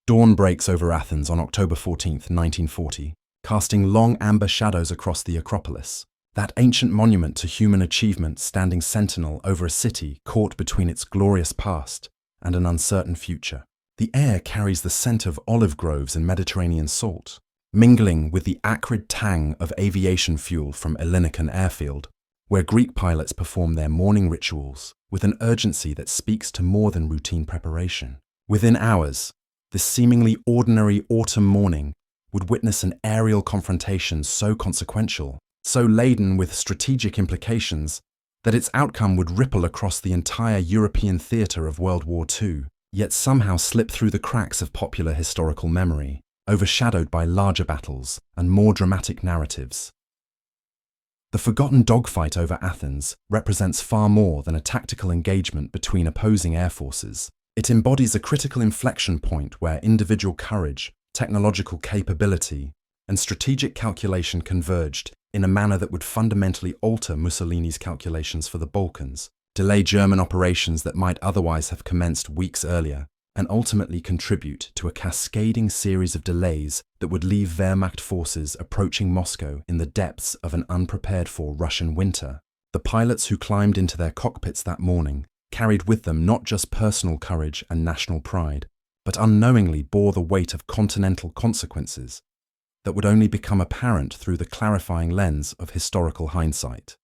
Dawn breaks over Athens on October 14th, 1940, casting long amber shadows across the Acropolis, that ancient monument to human achievement standing sentinel over a city caught between its glorious past and an uncertain future. The air carries the scent of olive groves and Mediterranean salt, mingling with the acrid tang of aviation fuel from Ellinikon airfield, where Greek pilots perform their morning rituals with an urgency that speaks to more than routine preparation. Within hours, this seemingly ordinary autumn morning would witness an aerial confrontation so consequential, so laden with strategic implications, that its outcome would ripple across the entire European theatre of World War II, yet somehow slip through the cracks of popular historical memory, overshadowed by larger battles and more dramatic narratives. The forgotten dogfight over Athens represents far more than a tactical engagement between opposing air forces. It embodies a critical inflection point where individual courage, technological capability, and strategic calculation converged in a manner that would fundamentally alter Mussolini's calculations for the Balkans, delay German operations that might otherwise have commenced weeks earlier, and ultimately contribute to a cascading series of delays that would leave Wehrmacht forces approaching Moscow in the depths of an unprepared-for Russian winter. The pilots who climbed into their cockpits that morning carried with them not just personal courage and national pride, but unknowingly bore the weight of continental consequences that would only become apparent through the clarifying lens of historical hindsight.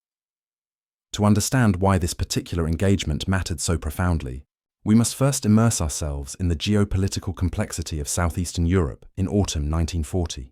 To understand why this particular engagement mattered so profoundly, we must first immerse ourselves in the geopolitical complexity of southeastern Europe in autumn 1940.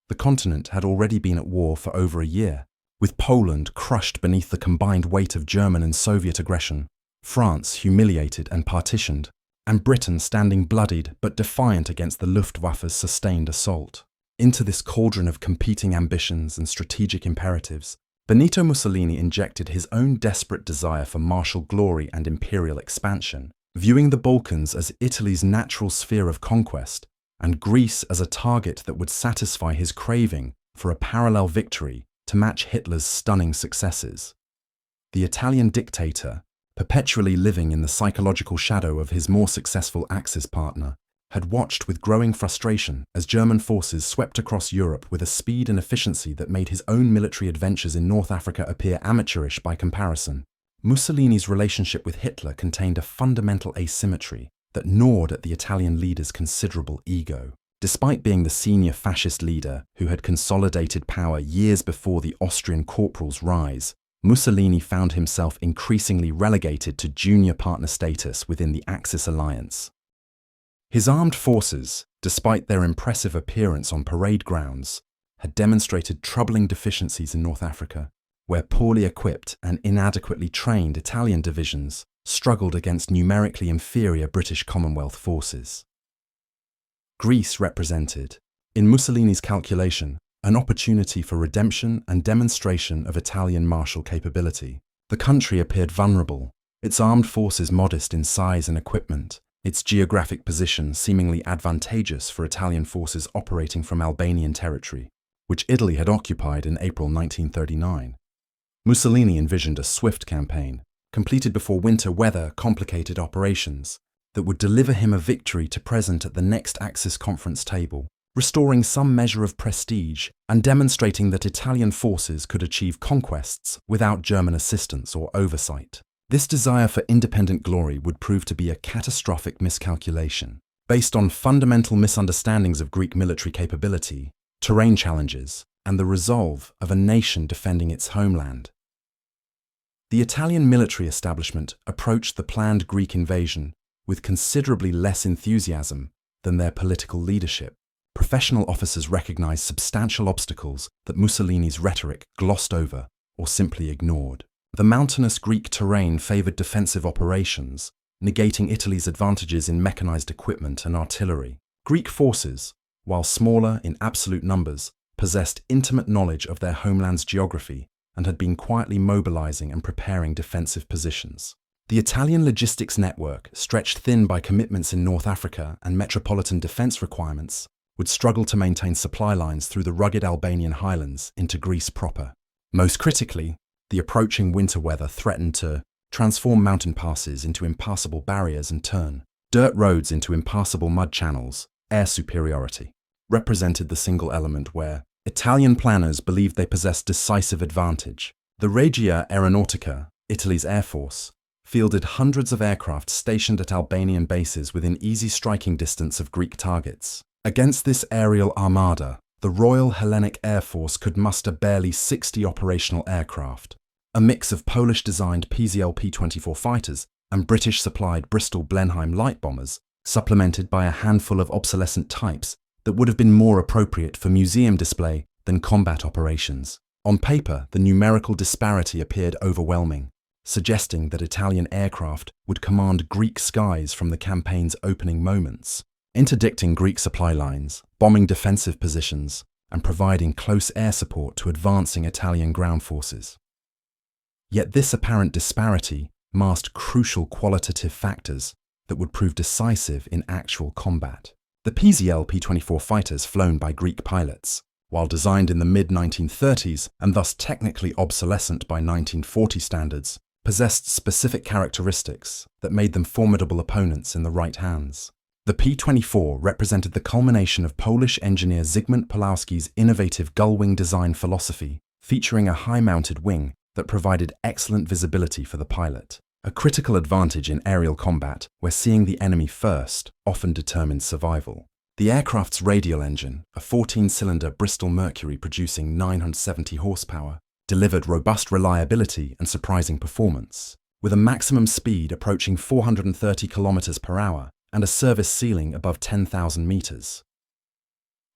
The continent had already been at war for over a year, with Poland crushed beneath the combined weight of German and Soviet aggression, France humiliated and partitioned, and Britain standing bloodied but defiant against the Luftwaffe's sustained assault. Into this cauldron of competing ambitions and strategic imperatives, Benito Mussolini injected his own desperate desire for martial glory and imperial expansion, viewing the Balkans as Italy's natural sphere of conquest and Greece as a target that would satisfy his craving for a parallel victory to match Hitler's stunning successes. The Italian dictator, perpetually living in the psychological shadow of his more successful Axis partner, had watched with growing frustration as German forces swept across Europe with a speed and efficiency that made his own military adventures in North Africa appear amateurish by comparison. Mussolini's relationship with Hitler contained a fundamental asymmetry that gnawed at the Italian leader's considerable ego. Despite being the senior fascist leader who had consolidated power years before the Austrian corporal's rise, Mussolini found himself increasingly relegated to junior partner status within the Axis alliance. His armed forces, despite their impressive appearance on parade grounds, had demonstrated troubling deficiencies in North Africa, where poorly equipped and inadequately trained Italian divisions struggled against numerically inferior British Commonwealth forces. Greece represented, in Mussolini's calculation, an opportunity for redemption and demonstration of Italian martial capability. The country appeared vulnerable, its armed forces modest in size and equipment, its geographic position seemingly advantageous for Italian forces operating from Albanian territory, which Italy had occupied in April 1939. Mussolini envisioned a swift campaign, completed before winter weather complicated operations, that would deliver him a victory to present at the next Axis conference table, restoring some measure of prestige and demonstrating that Italian forces could achieve conquests without German assistance or oversight. This desire for independent glory would prove to be a catastrophic miscalculation, based on fundamental misunderstandings of Greek military capability, terrain challenges, and the resolve of a nation defending its homeland. The Italian military establishment approached the planned Greek invasion with considerably less enthusiasm than their political leadership. Professional officers recognized substantial obstacles that Mussolini's rhetoric glossed over or simply ignored. The mountainous Greek terrain favored defensive operations, negating Italy's advantages in mechanized equipment and artillery. Greek forces, while smaller in absolute numbers, possessed intimate knowledge of their homeland's geography and had been quietly mobilizing and preparing defensive positions. The Italian logistics network, stretched thin by commitments in North Africa and metropolitan defense requirements, would struggle to maintain supply lines through the rugged Albanian highlands into Greece proper. Most critically, the approaching winter weather threatened to transform mountain passes into impassable barriers and turn Dirt roads into impassable mud channels, air superiority, represented the single element where Italian planners believed they possessed decisive advantage. The Regia Aeronautica, Italy's air force, fielded hundreds of aircraft stationed at Albanian bases within easy striking distance of Greek targets. Against this aerial armada, the Royal Hellenic Air Force could muster barely 60 operational aircraft, a mix of Polish-designed PZL P.24 fighters and British-supplied Bristol Blenheim light bombers, supplemented by a handful of obsolescent types that would have been more appropriate for museum display than combat operations. On paper, the numerical disparity appeared overwhelming, suggesting that Italian aircraft would command Greek skies from the campaign's opening moments, interdicting Greek supply lines, bombing defensive positions, and providing close air support to advancing Italian ground forces. Yet this apparent disparity masked crucial qualitative factors that would prove decisive in actual combat. The PZL P.24 fighters flown by Greek pilots, while designed in the mid-1930s and thus technically obsolescent by 1940 standards, possessed specific characteristics that made them formidable opponents in the right hands. The P-24 represented the culmination of Polish engineer Zygmunt Pulowski's innovative gull-wing design philosophy, featuring a high-mounted wing that provided excellent visibility for the pilot, a critical advantage in aerial combat where seeing the enemy first often determines survival. The aircraft's radial engine, a 14-cylinder Bristol Mercury producing 970 horsepower, delivered robust reliability and surprising performance, with a maximum speed approaching 430 km per hour and a service ceiling above 10,000 meters.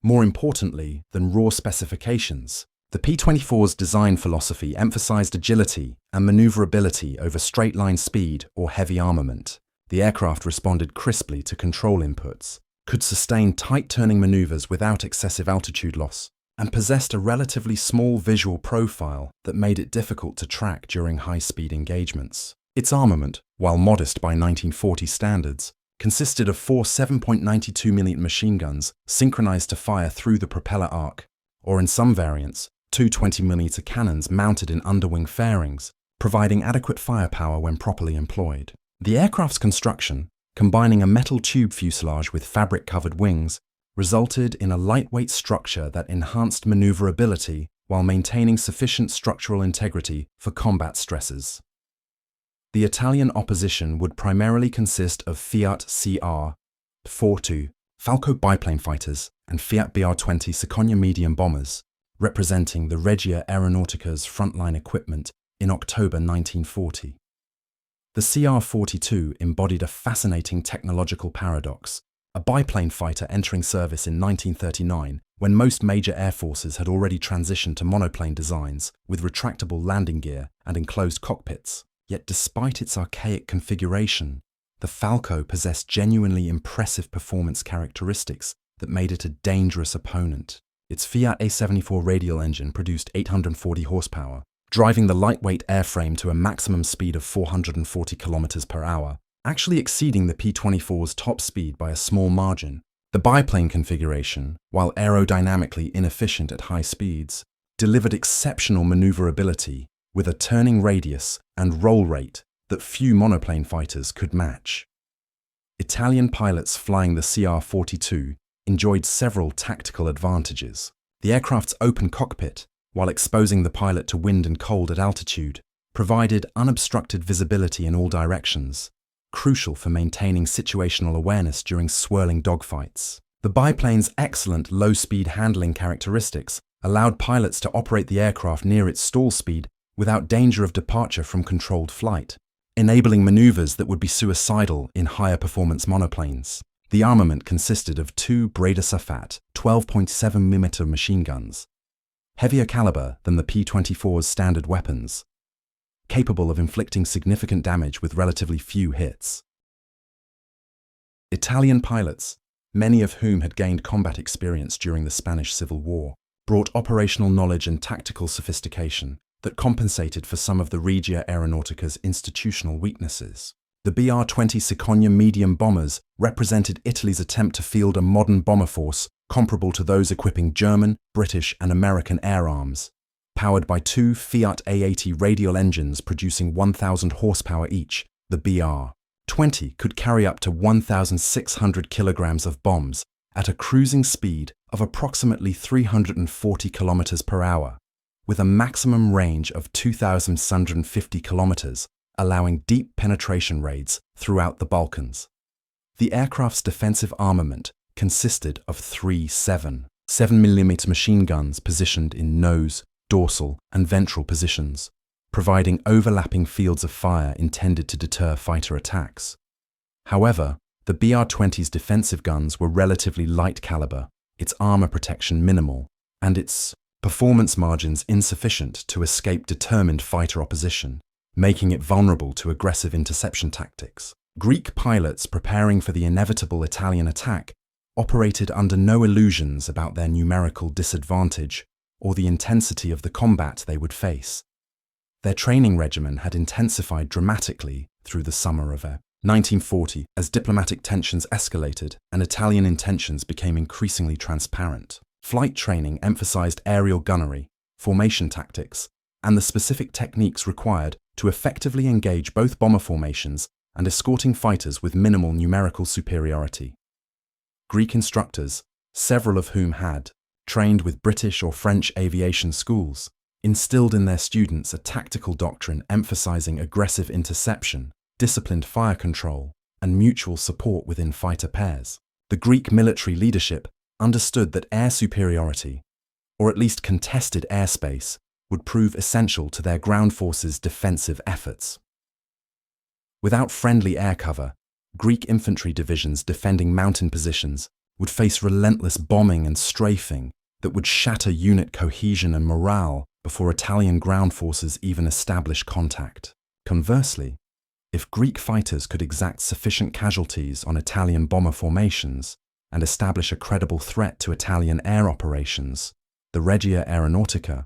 More importantly than raw specifications, the P-24's design philosophy emphasized agility and maneuverability over straight-line speed or heavy armament. The aircraft responded crisply to control inputs, could sustain tight-turning maneuvers without excessive altitude loss, and possessed a relatively small visual profile that made it difficult to track during high-speed engagements. Its armament, while modest by 1940 standards, consisted of 4 7.92mm machine guns synchronized to fire through the propeller arc, or in some variants, 2 20mm cannons mounted in underwing fairings, providing adequate firepower when properly employed. The aircraft's construction, combining a metal tube fuselage with fabric-covered wings, resulted in a lightweight structure that enhanced maneuverability while maintaining sufficient structural integrity for combat stresses. The Italian opposition would primarily consist of Fiat CR-42 Falco biplane fighters and Fiat BR-20 Seconia medium bombers, representing the Regia Aeronautica's frontline equipment in October 1940. The CR-42 embodied a fascinating technological paradox, a biplane fighter entering service in 1939 when most major air forces had already transitioned to monoplane designs with retractable landing gear and enclosed cockpits. Yet despite its archaic configuration, the Falco possessed genuinely impressive performance characteristics that made it a dangerous opponent. Its Fiat A74 radial engine produced 840 horsepower, driving the lightweight airframe to a maximum speed of 440 km per hour, actually exceeding the P-24's top speed by a small margin. The biplane configuration, while aerodynamically inefficient at high speeds, delivered exceptional maneuverability with a turning radius and roll rate that few monoplane fighters could match. Italian pilots flying the CR-42 enjoyed several tactical advantages. The aircraft's open cockpit, while exposing the pilot to wind and cold at altitude, provided unobstructed visibility in all directions, crucial for maintaining situational awareness during swirling dogfights. The biplane's excellent low-speed handling characteristics allowed pilots to operate the aircraft near its stall speed without danger of departure from controlled flight, enabling maneuvers that would be suicidal in higher performance monoplanes. The armament consisted of 2 Breda Safat 12.7mm machine guns, heavier caliber than the P-24's standard weapons, capable of inflicting significant damage with relatively few hits. Italian pilots, many of whom had gained combat experience during the Spanish Civil War, brought operational knowledge and tactical sophistication that compensated for some of the Regia Aeronautica's institutional weaknesses. The BR-20 Seconia medium bombers represented Italy's attempt to field a modern bomber force comparable to those equipping German, British, and American air arms, powered by 2 Fiat A80 radial engines producing 1,000 horsepower each. The BR BR-20 could carry up to 1,600 kilograms of bombs at a cruising speed of approximately 340 kilometers per hour, with a maximum range of 2,650 kilometers, allowing deep penetration raids throughout the Balkans. The aircraft's defensive armament consisted of three 7mm machine guns positioned in nose, dorsal, and ventral positions, providing overlapping fields of fire intended to deter fighter attacks. However, the BR-20's defensive guns were relatively light caliber, its armor protection minimal, and its performance margins insufficient to escape determined fighter opposition, making it vulnerable to aggressive interception tactics. Greek pilots preparing for the inevitable Italian attack operated under no illusions about their numerical disadvantage or the intensity of the combat they would face. Their training regimen had intensified dramatically through the summer of 1940 as diplomatic tensions escalated and Italian intentions became increasingly transparent. Flight training emphasized aerial gunnery, formation tactics, and the specific techniques required to effectively engage both bomber formations and escorting fighters with minimal numerical superiority. Greek instructors, several of whom had trained with British or French aviation schools, instilled in their students a tactical doctrine emphasizing aggressive interception, disciplined fire control, and mutual support within fighter pairs. The Greek military leadership understood that air superiority, or at least contested airspace, would prove essential to their ground forces' defensive efforts. Without friendly air cover, Greek infantry divisions defending mountain positions would face relentless bombing and strafing that would shatter unit cohesion and morale before Italian ground forces even establish contact. Conversely, if Greek fighters could exact sufficient casualties on Italian bomber formations and establish a credible threat to Italian air operations, the Regia Aeronautica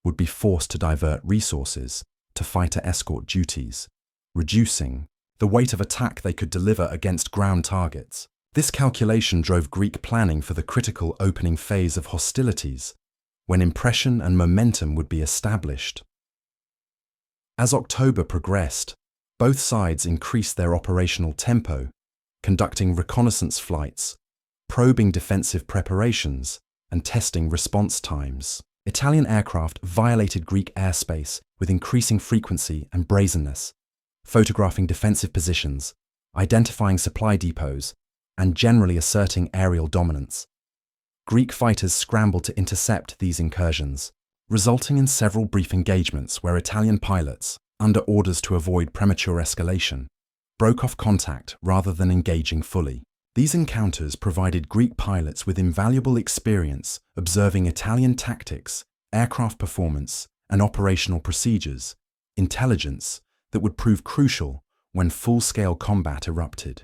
would be forced to divert resources to fighter escort duties, reducing the weight of attack they could deliver against ground targets. This calculation drove Greek planning for the critical opening phase of hostilities, when impression and momentum would be established. As October progressed, both sides increased their operational tempo, conducting reconnaissance flights, probing defensive preparations, and testing response times. Italian aircraft violated Greek airspace with increasing frequency and brazenness, photographing defensive positions, identifying supply depots, and generally asserting aerial dominance. Greek fighters scrambled to intercept these incursions, resulting in several brief engagements where Italian pilots, under orders to avoid premature escalation, broke off contact rather than engaging fully. These encounters provided Greek pilots with invaluable experience observing Italian tactics, aircraft performance, and operational procedures, intelligence that would prove crucial when full-scale combat erupted.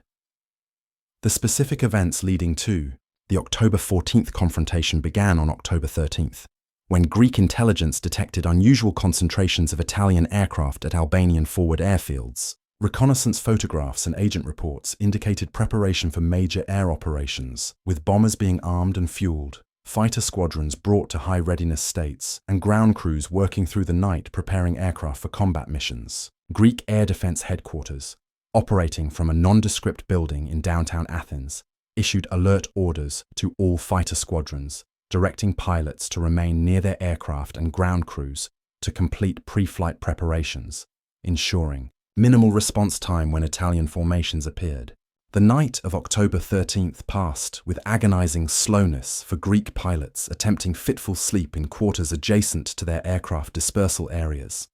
The specific events leading to the October 14th confrontation began on October 13th, when Greek intelligence detected unusual concentrations of Italian aircraft at Albanian forward airfields. Reconnaissance photographs and agent reports indicated preparation for major air operations, with bombers being armed and fueled, fighter squadrons brought to high readiness states, and ground crews working through the night preparing aircraft for combat missions. Greek Air Defense Headquarters, operating from a nondescript building in downtown Athens, issued alert orders to all fighter squadrons, directing pilots to remain near their aircraft and ground crews to complete pre-flight preparations, ensuring minimal response time when Italian formations appeared. The night of October 13th passed with agonizing slowness for Greek pilots attempting fitful sleep in quarters adjacent to their aircraft dispersal areas.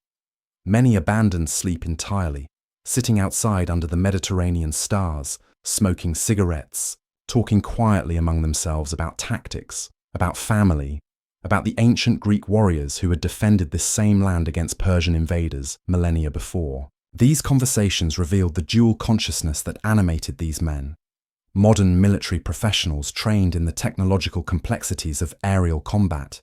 Many abandoned sleep entirely, sitting outside under the Mediterranean stars, smoking cigarettes, talking quietly among themselves about tactics, about family, about the ancient Greek warriors who had defended this same land against Persian invaders millennia before. These conversations revealed the dual consciousness that animated these men, modern military professionals trained in the technological complexities of aerial combat,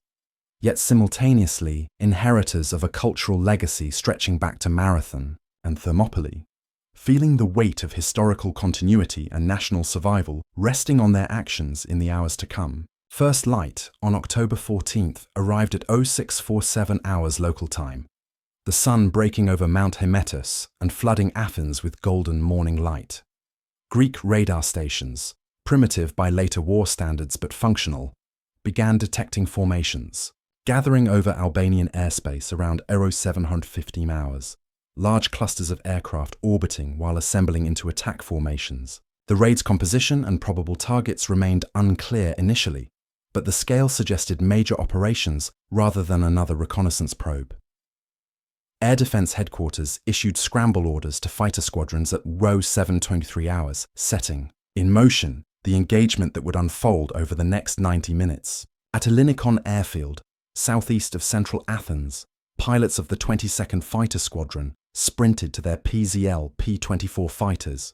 yet simultaneously inheritors of a cultural legacy stretching back to Marathon and Thermopylae, feeling the weight of historical continuity and national survival resting on their actions in the hours to come. First light on October 14th arrived at 0647 hours local time, the sun breaking over Mount Hymettus and flooding Athens with golden morning light. Greek radar stations, primitive by later war standards but functional, began detecting formations, gathering over Albanian airspace around 0715 hours, large clusters of aircraft orbiting while assembling into attack formations. The raid's composition and probable targets remained unclear initially, but the scale suggested major operations rather than another reconnaissance probe. Air Defense Headquarters issued scramble orders to fighter squadrons at 0723 hours, setting in motion the engagement that would unfold over the next 90 minutes. At Ellinikon Airfield, southeast of central Athens, pilots of the 22nd Fighter Squadron sprinted to their PZL P.24 fighters,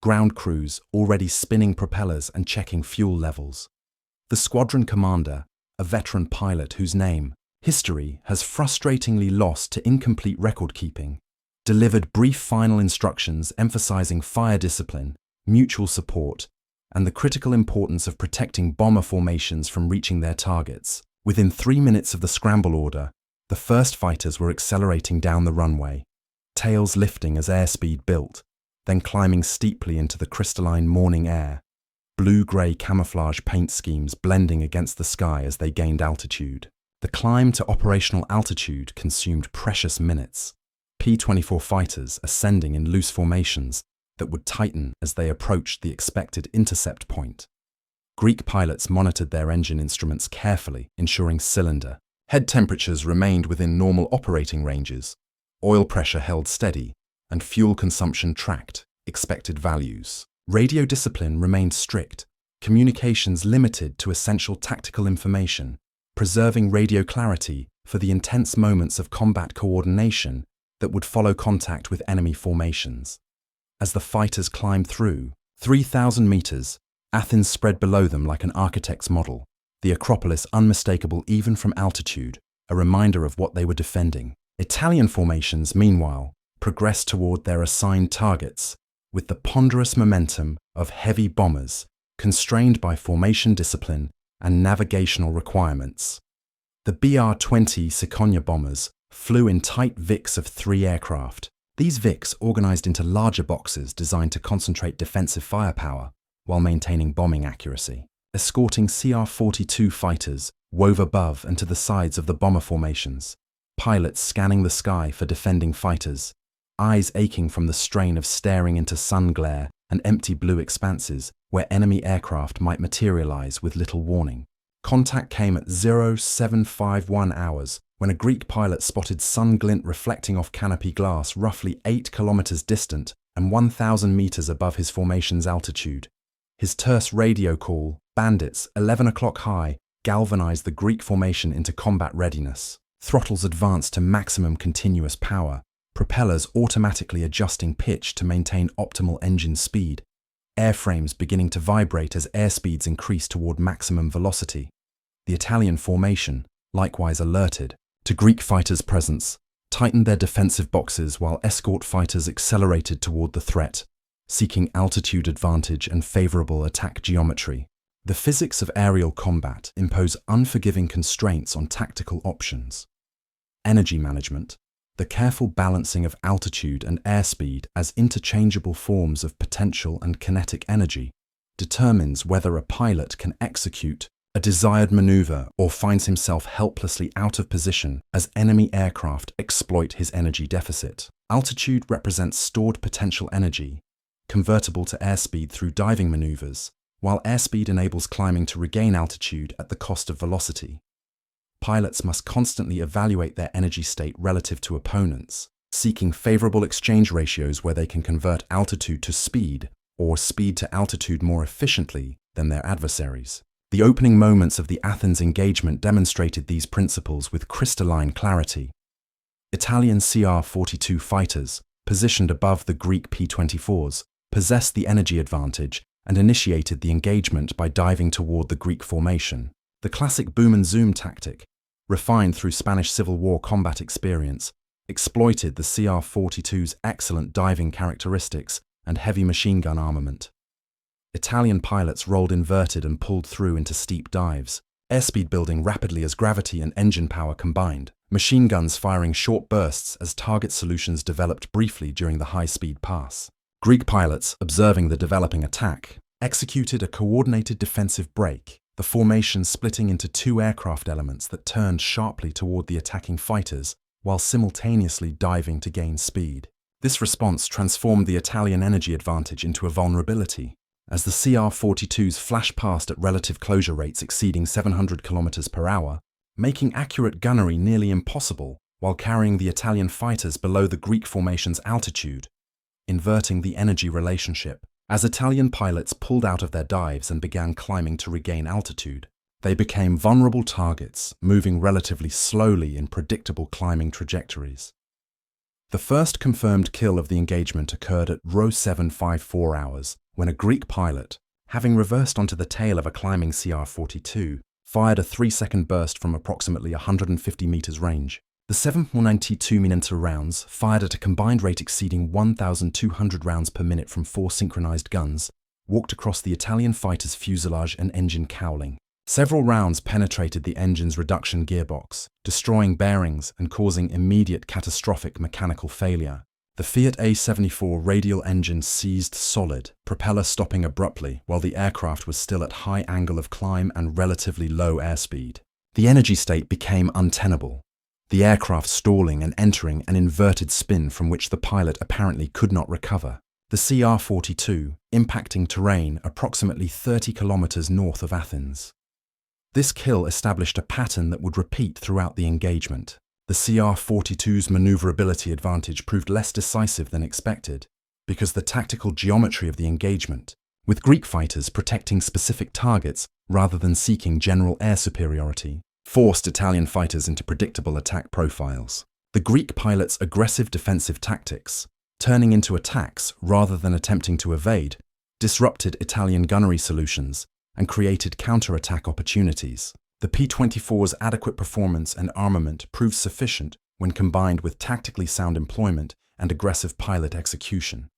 ground crews already spinning propellers and checking fuel levels. The squadron commander, a veteran pilot whose name history has frustratingly lost to incomplete record-keeping, delivered brief final instructions emphasizing fire discipline, mutual support, and the critical importance of protecting bomber formations from reaching their targets. Within 3 minutes of the scramble order, the first fighters were accelerating down the runway, tails lifting as airspeed built, then climbing steeply into the crystalline morning air, blue-grey camouflage paint schemes blending against the sky as they gained altitude. The climb to operational altitude consumed precious minutes, P-24 fighters ascending in loose formations that would tighten as they approached the expected intercept point. Greek pilots monitored their engine instruments carefully, ensuring cylinder head temperatures remained within normal operating ranges, oil pressure held steady, and fuel consumption tracked expected values. Radio discipline remained strict, communications limited to essential tactical information, preserving radio clarity for the intense moments of combat coordination that would follow contact with enemy formations. As the fighters climbed through 3,000 meters, Athens spread below them like an architect's model, the Acropolis unmistakable even from altitude, a reminder of what they were defending. Italian formations, meanwhile, progressed toward their assigned targets, with the ponderous momentum of heavy bombers, constrained by formation discipline and navigational requirements. The BR-20 Ciconia bombers flew in tight VICs of 3 aircraft. These VICs organized into larger boxes designed to concentrate defensive firepower while maintaining bombing accuracy. Escorting CR-42 fighters wove above and to the sides of the bomber formations, pilots scanning the sky for defending fighters, eyes aching from the strain of staring into sun glare and empty blue expanses where enemy aircraft might materialize with little warning. Contact came at 0751 hours when a Greek pilot spotted sun glint reflecting off canopy glass roughly 8 kilometers distant and 1,000 meters above his formation's altitude. His terse radio call, "Bandits, 11 o'clock high," galvanized the Greek formation into combat readiness. Throttles advanced to maximum continuous power, propellers automatically adjusting pitch to maintain optimal engine speed, airframes beginning to vibrate as airspeeds increased toward maximum velocity. The Italian formation, likewise alerted to Greek fighters' presence, tightened their defensive boxes while escort fighters accelerated toward the threat, seeking altitude advantage and favorable attack geometry. The physics of aerial combat impose unforgiving constraints on tactical options. Energy management, the careful balancing of altitude and airspeed as interchangeable forms of potential and kinetic energy, determines whether a pilot can execute a desired maneuver or finds himself helplessly out of position as enemy aircraft exploit his energy deficit. Altitude represents stored potential energy, convertible to airspeed through diving maneuvers, while airspeed enables climbing to regain altitude at the cost of velocity. Pilots must constantly evaluate their energy state relative to opponents, seeking favorable exchange ratios where they can convert altitude to speed or speed to altitude more efficiently than their adversaries. The opening moments of the Athens engagement demonstrated these principles with crystalline clarity. Italian CR-42 fighters, positioned above the Greek P-24s, possessed the energy advantage and initiated the engagement by diving toward the Greek formation. The classic boom and zoom tactic, refined through Spanish Civil War combat experience, exploited the CR-42's excellent diving characteristics and heavy machine gun armament. Italian pilots rolled inverted and pulled through into steep dives, airspeed building rapidly as gravity and engine power combined. machine guns firing short bursts as target solutions developed briefly during the high-speed pass. Greek pilots, observing the developing attack, executed a coordinated defensive break, the formation splitting into two aircraft elements that turned sharply toward the attacking fighters while simultaneously diving to gain speed. This response transformed the Italian energy advantage into a vulnerability, as the CR-42s flashed past at relative closure rates exceeding 700 km per hour, making accurate gunnery nearly impossible while carrying the Italian fighters below the Greek formation's altitude, inverting the energy relationship. As Italian pilots pulled out of their dives and began climbing to regain altitude, they became vulnerable targets, moving relatively slowly in predictable climbing trajectories. The first confirmed kill of the engagement occurred at row 754 hours, when a Greek pilot, having reversed onto the tail of a climbing CR-42, fired a 3-second burst from approximately 150 meters range. The 7.92mm rounds, fired at a combined rate exceeding 1,200 rounds per minute from 4 synchronized guns, walked across the Italian fighter's fuselage and engine cowling. Several rounds penetrated the engine's reduction gearbox, destroying bearings and causing immediate catastrophic mechanical failure. The Fiat A74 radial engine seized solid, propeller stopping abruptly while the aircraft was still at high angle of climb and relatively low airspeed. The energy state became untenable, the aircraft stalling and entering an inverted spin from which the pilot apparently could not recover. The CR-42 impacting terrain approximately 30 kilometers north of Athens. This kill established a pattern that would repeat throughout the engagement. The CR-42's maneuverability advantage proved less decisive than expected because the tactical geometry of the engagement, with Greek fighters protecting specific targets rather than seeking general air superiority, forced Italian fighters into predictable attack profiles. The Greek pilots' aggressive defensive tactics, turning into attacks rather than attempting to evade, disrupted Italian gunnery solutions and created counter-attack opportunities. The P-24's adequate performance and armament proved sufficient when combined with tactically sound employment and aggressive pilot execution.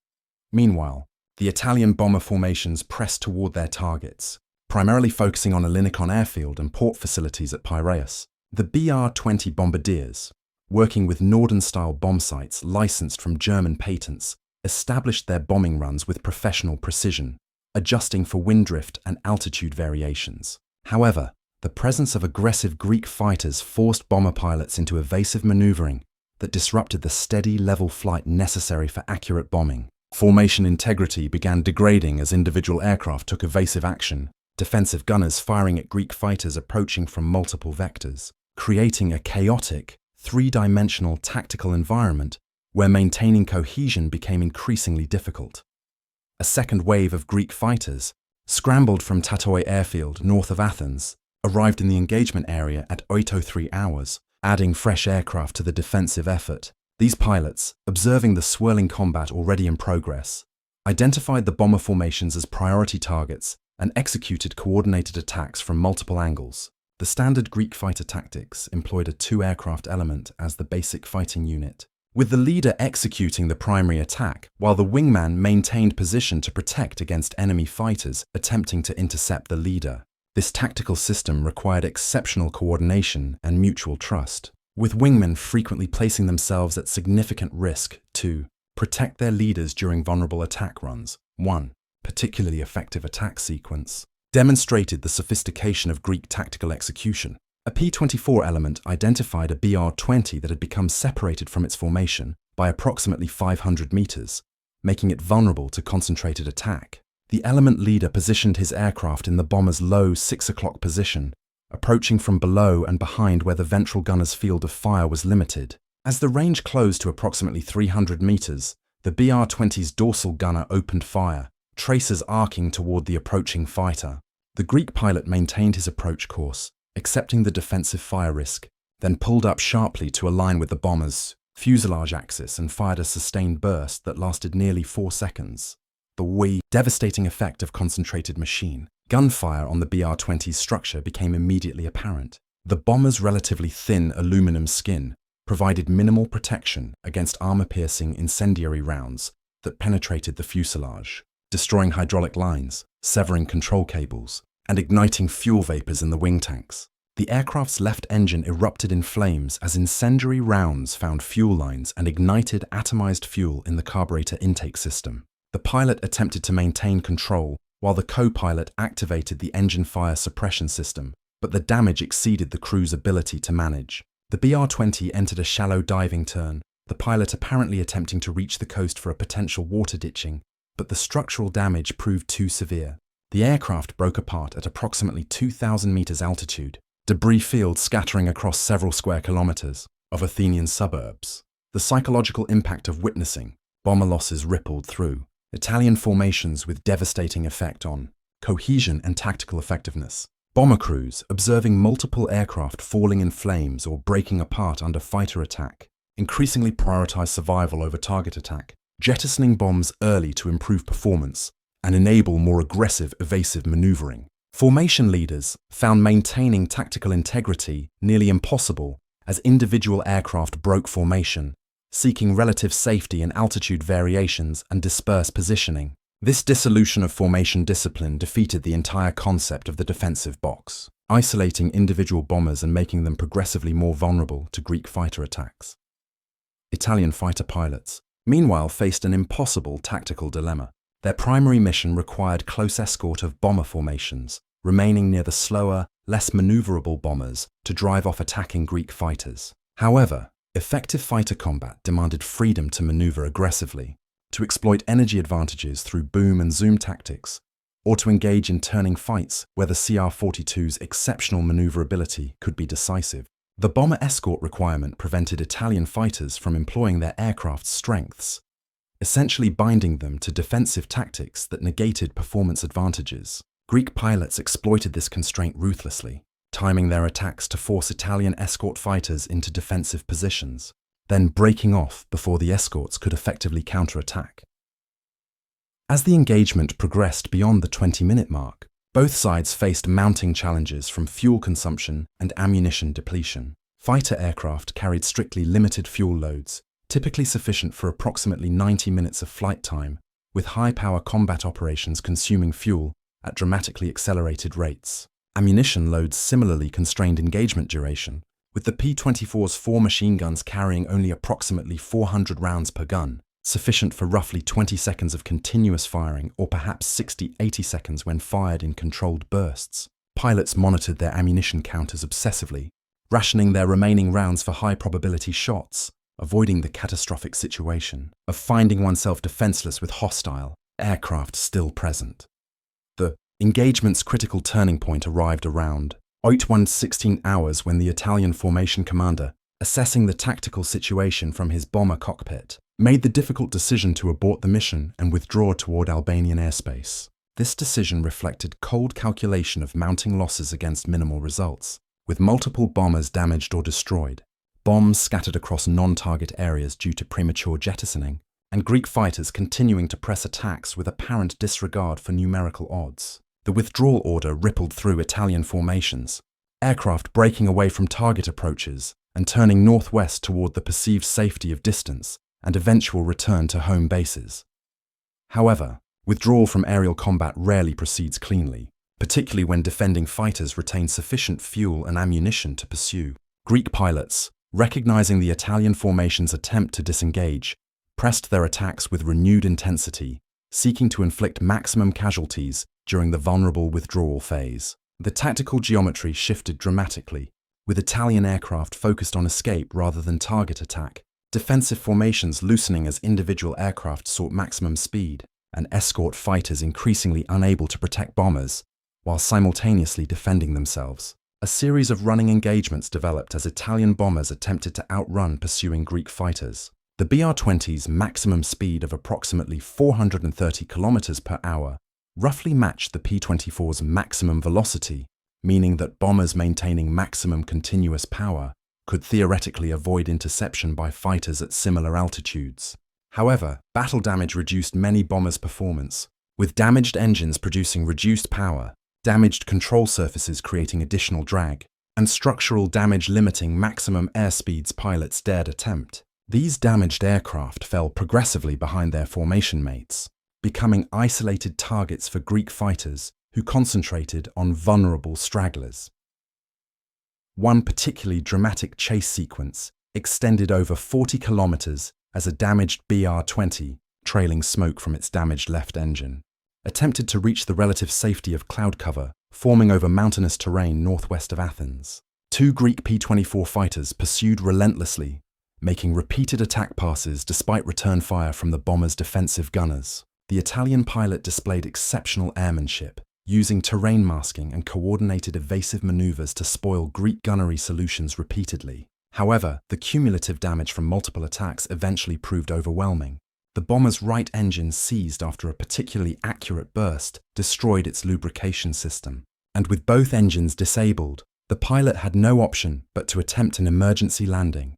Meanwhile, the Italian bomber formations pressed toward their targets, primarily focusing on Ellinikon airfield and port facilities at Piraeus. The BR-20 bombardiers, working with Norden-style bomb sites licensed from German patents, established their bombing runs with professional precision, adjusting for wind drift and altitude variations. However, the presence of aggressive Greek fighters forced bomber pilots into evasive maneuvering that disrupted the steady, level flight necessary for accurate bombing. Formation integrity began degrading as individual aircraft took evasive action, defensive gunners firing at Greek fighters approaching from multiple vectors, creating a chaotic, three-dimensional tactical environment where maintaining cohesion became increasingly difficult. A second wave of Greek fighters, scrambled from Tatoi airfield north of Athens, arrived in the engagement area at 8:03 hours, adding fresh aircraft to the defensive effort. These pilots, observing the swirling combat already in progress, identified the bomber formations as priority targets and executed coordinated attacks from multiple angles. The standard Greek fighter tactics employed a two-aircraft element as the basic fighting unit, with the leader executing the primary attack, while the wingman maintained position to protect against enemy fighters attempting to intercept the leader. This tactical system required exceptional coordination and mutual trust, with wingmen frequently placing themselves at significant risk to protect their leaders during vulnerable attack runs. One particularly effective attack sequence demonstrated the sophistication of Greek tactical execution. A P-24 element identified a BR-20 that had become separated from its formation by approximately 500 meters, making it vulnerable to concentrated attack. The element leader positioned his aircraft in the bomber's low 6 o'clock position, approaching from below and behind where the ventral gunner's field of fire was limited. As the range closed to approximately 300 meters, the BR-20's dorsal gunner opened fire, tracers arcing toward the approaching fighter. The Greek pilot maintained his approach course, accepting the defensive fire risk, then pulled up sharply to align with the bomber's fuselage axis and fired a sustained burst that lasted nearly 4 seconds. The devastating effect of concentrated machine gunfire on the BR-20's structure became immediately apparent. The bomber's relatively thin aluminum skin provided minimal protection against armor-piercing incendiary rounds that penetrated the fuselage, destroying hydraulic lines, severing control cables, and igniting fuel vapors in the wing tanks. The aircraft's left engine erupted in flames as incendiary rounds found fuel lines and ignited atomized fuel in the carburetor intake system. The pilot attempted to maintain control, while the co-pilot activated the engine fire suppression system, but the damage exceeded the crew's ability to manage. The BR-20 entered a shallow diving turn, the pilot apparently attempting to reach the coast for a potential water ditching, but the structural damage proved too severe. The aircraft broke apart at approximately 2,000 meters altitude, debris fields scattering across several square kilometers of Athenian suburbs. The psychological impact of witnessing bomber losses rippled through Italian formations with devastating effect on cohesion and tactical effectiveness. Bomber crews, observing multiple aircraft falling in flames or breaking apart under fighter attack, increasingly prioritize survival over target attack, jettisoning bombs early to improve performance and enable more aggressive evasive maneuvering. Formation leaders found maintaining tactical integrity nearly impossible as individual aircraft broke formation, seeking relative safety in altitude variations and dispersed positioning. This dissolution of formation discipline defeated the entire concept of the defensive box, isolating individual bombers and making them progressively more vulnerable to Greek fighter attacks. Italian fighter pilots, meanwhile, faced an impossible tactical dilemma. Their primary mission required close escort of bomber formations, remaining near the slower, less maneuverable bombers to drive off attacking Greek fighters. However, effective fighter combat demanded freedom to maneuver aggressively, to exploit energy advantages through boom and zoom tactics, or to engage in turning fights where the CR-42's exceptional maneuverability could be decisive. The bomber escort requirement prevented Italian fighters from employing their aircraft's strengths, essentially binding them to defensive tactics that negated performance advantages. Greek pilots exploited this constraint ruthlessly, timing their attacks to force Italian escort fighters into defensive positions, then breaking off before the escorts could effectively counterattack. As the engagement progressed beyond the 20-minute mark, both sides faced mounting challenges from fuel consumption and ammunition depletion. Fighter aircraft carried strictly limited fuel loads, typically sufficient for approximately 90 minutes of flight time, with high-power combat operations consuming fuel at dramatically accelerated rates. Ammunition loads similarly constrained engagement duration, with the P-24's 4 machine guns carrying only approximately 400 rounds per gun, sufficient for roughly 20 seconds of continuous firing or perhaps 60-80 seconds when fired in controlled bursts. Pilots monitored their ammunition counters obsessively, rationing their remaining rounds for high-probability shots, avoiding the catastrophic situation of finding oneself defenseless with hostile aircraft still present. The engagement's critical turning point arrived around 16 hours when the Italian formation commander, assessing the tactical situation from his bomber cockpit, made the difficult decision to abort the mission and withdraw toward Albanian airspace. This decision reflected cold calculation of mounting losses against minimal results, with multiple bombers damaged or destroyed, bombs scattered across non-target areas due to premature jettisoning, and Greek fighters continuing to press attacks with apparent disregard for numerical odds. The withdrawal order rippled through Italian formations, aircraft breaking away from target approaches and turning northwest toward the perceived safety of distance and eventual return to home bases. However, withdrawal from aerial combat rarely proceeds cleanly, particularly when defending fighters retain sufficient fuel and ammunition to pursue. Greek pilots, recognizing the Italian formation's attempt to disengage, pressed their attacks with renewed intensity, seeking to inflict maximum casualties during the vulnerable withdrawal phase. The tactical geometry shifted dramatically, with Italian aircraft focused on escape rather than target attack, defensive formations loosening as individual aircraft sought maximum speed, and escort fighters increasingly unable to protect bombers while simultaneously defending themselves. A series of running engagements developed as Italian bombers attempted to outrun pursuing Greek fighters. The BR-20's maximum speed of approximately 430 km per hour roughly matched the P-24's maximum velocity, meaning that bombers maintaining maximum continuous power could theoretically avoid interception by fighters at similar altitudes. However, battle damage reduced many bombers' performance, with damaged engines producing reduced power, damaged control surfaces creating additional drag, and structural damage limiting maximum airspeeds pilots dared attempt. These damaged aircraft fell progressively behind their formation mates, becoming isolated targets for Greek fighters who concentrated on vulnerable stragglers. One particularly dramatic chase sequence extended over 40 kilometers as a damaged BR-20, trailing smoke from its damaged left engine, attempted to reach the relative safety of cloud cover forming over mountainous terrain northwest of Athens. Two Greek P-24 fighters pursued relentlessly, making repeated attack passes despite return fire from the bomber's defensive gunners. The Italian pilot displayed exceptional airmanship, using terrain masking and coordinated evasive maneuvers to spoil Greek gunnery solutions repeatedly. However, the cumulative damage from multiple attacks eventually proved overwhelming. The bomber's right engine seized after a particularly accurate burst destroyed its lubrication system, and with both engines disabled, the pilot had no option but to attempt an emergency landing.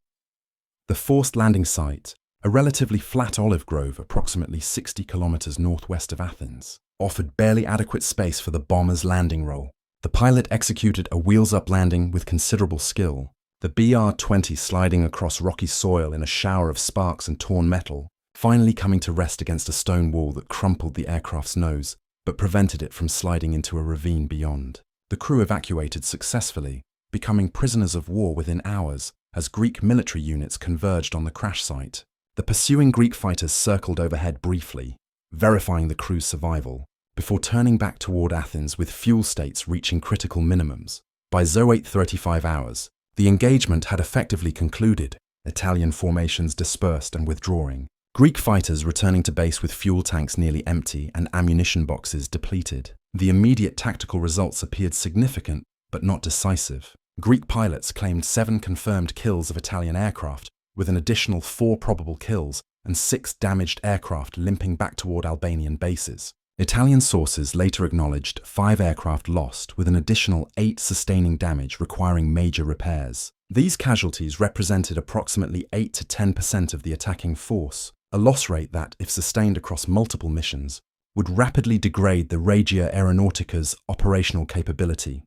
The forced landing site, a relatively flat olive grove approximately 60 kilometers northwest of Athens, offered barely adequate space for the bomber's landing roll. The pilot executed a wheels-up landing with considerable skill, the BR-20 sliding across rocky soil in a shower of sparks and torn metal, finally coming to rest against a stone wall that crumpled the aircraft's nose, but prevented it from sliding into a ravine beyond. The crew evacuated successfully, becoming prisoners of war within hours as Greek military units converged on the crash site. The pursuing Greek fighters circled overhead briefly, verifying the crew's survival, before turning back toward Athens with fuel states reaching critical minimums. By 08:35 hours, the engagement had effectively concluded, Italian formations dispersed and withdrawing, Greek fighters returning to base with fuel tanks nearly empty and ammunition boxes depleted. The immediate tactical results appeared significant, but not decisive. Greek pilots claimed 7 confirmed kills of Italian aircraft, with an additional 4 probable kills and 6 damaged aircraft limping back toward Albanian bases. Italian sources later acknowledged 5 aircraft lost, with an additional 8 sustaining damage requiring major repairs. These casualties represented approximately 8 to 10% of the attacking force, a loss rate that, if sustained across multiple missions, would rapidly degrade the Regia Aeronautica's operational capability.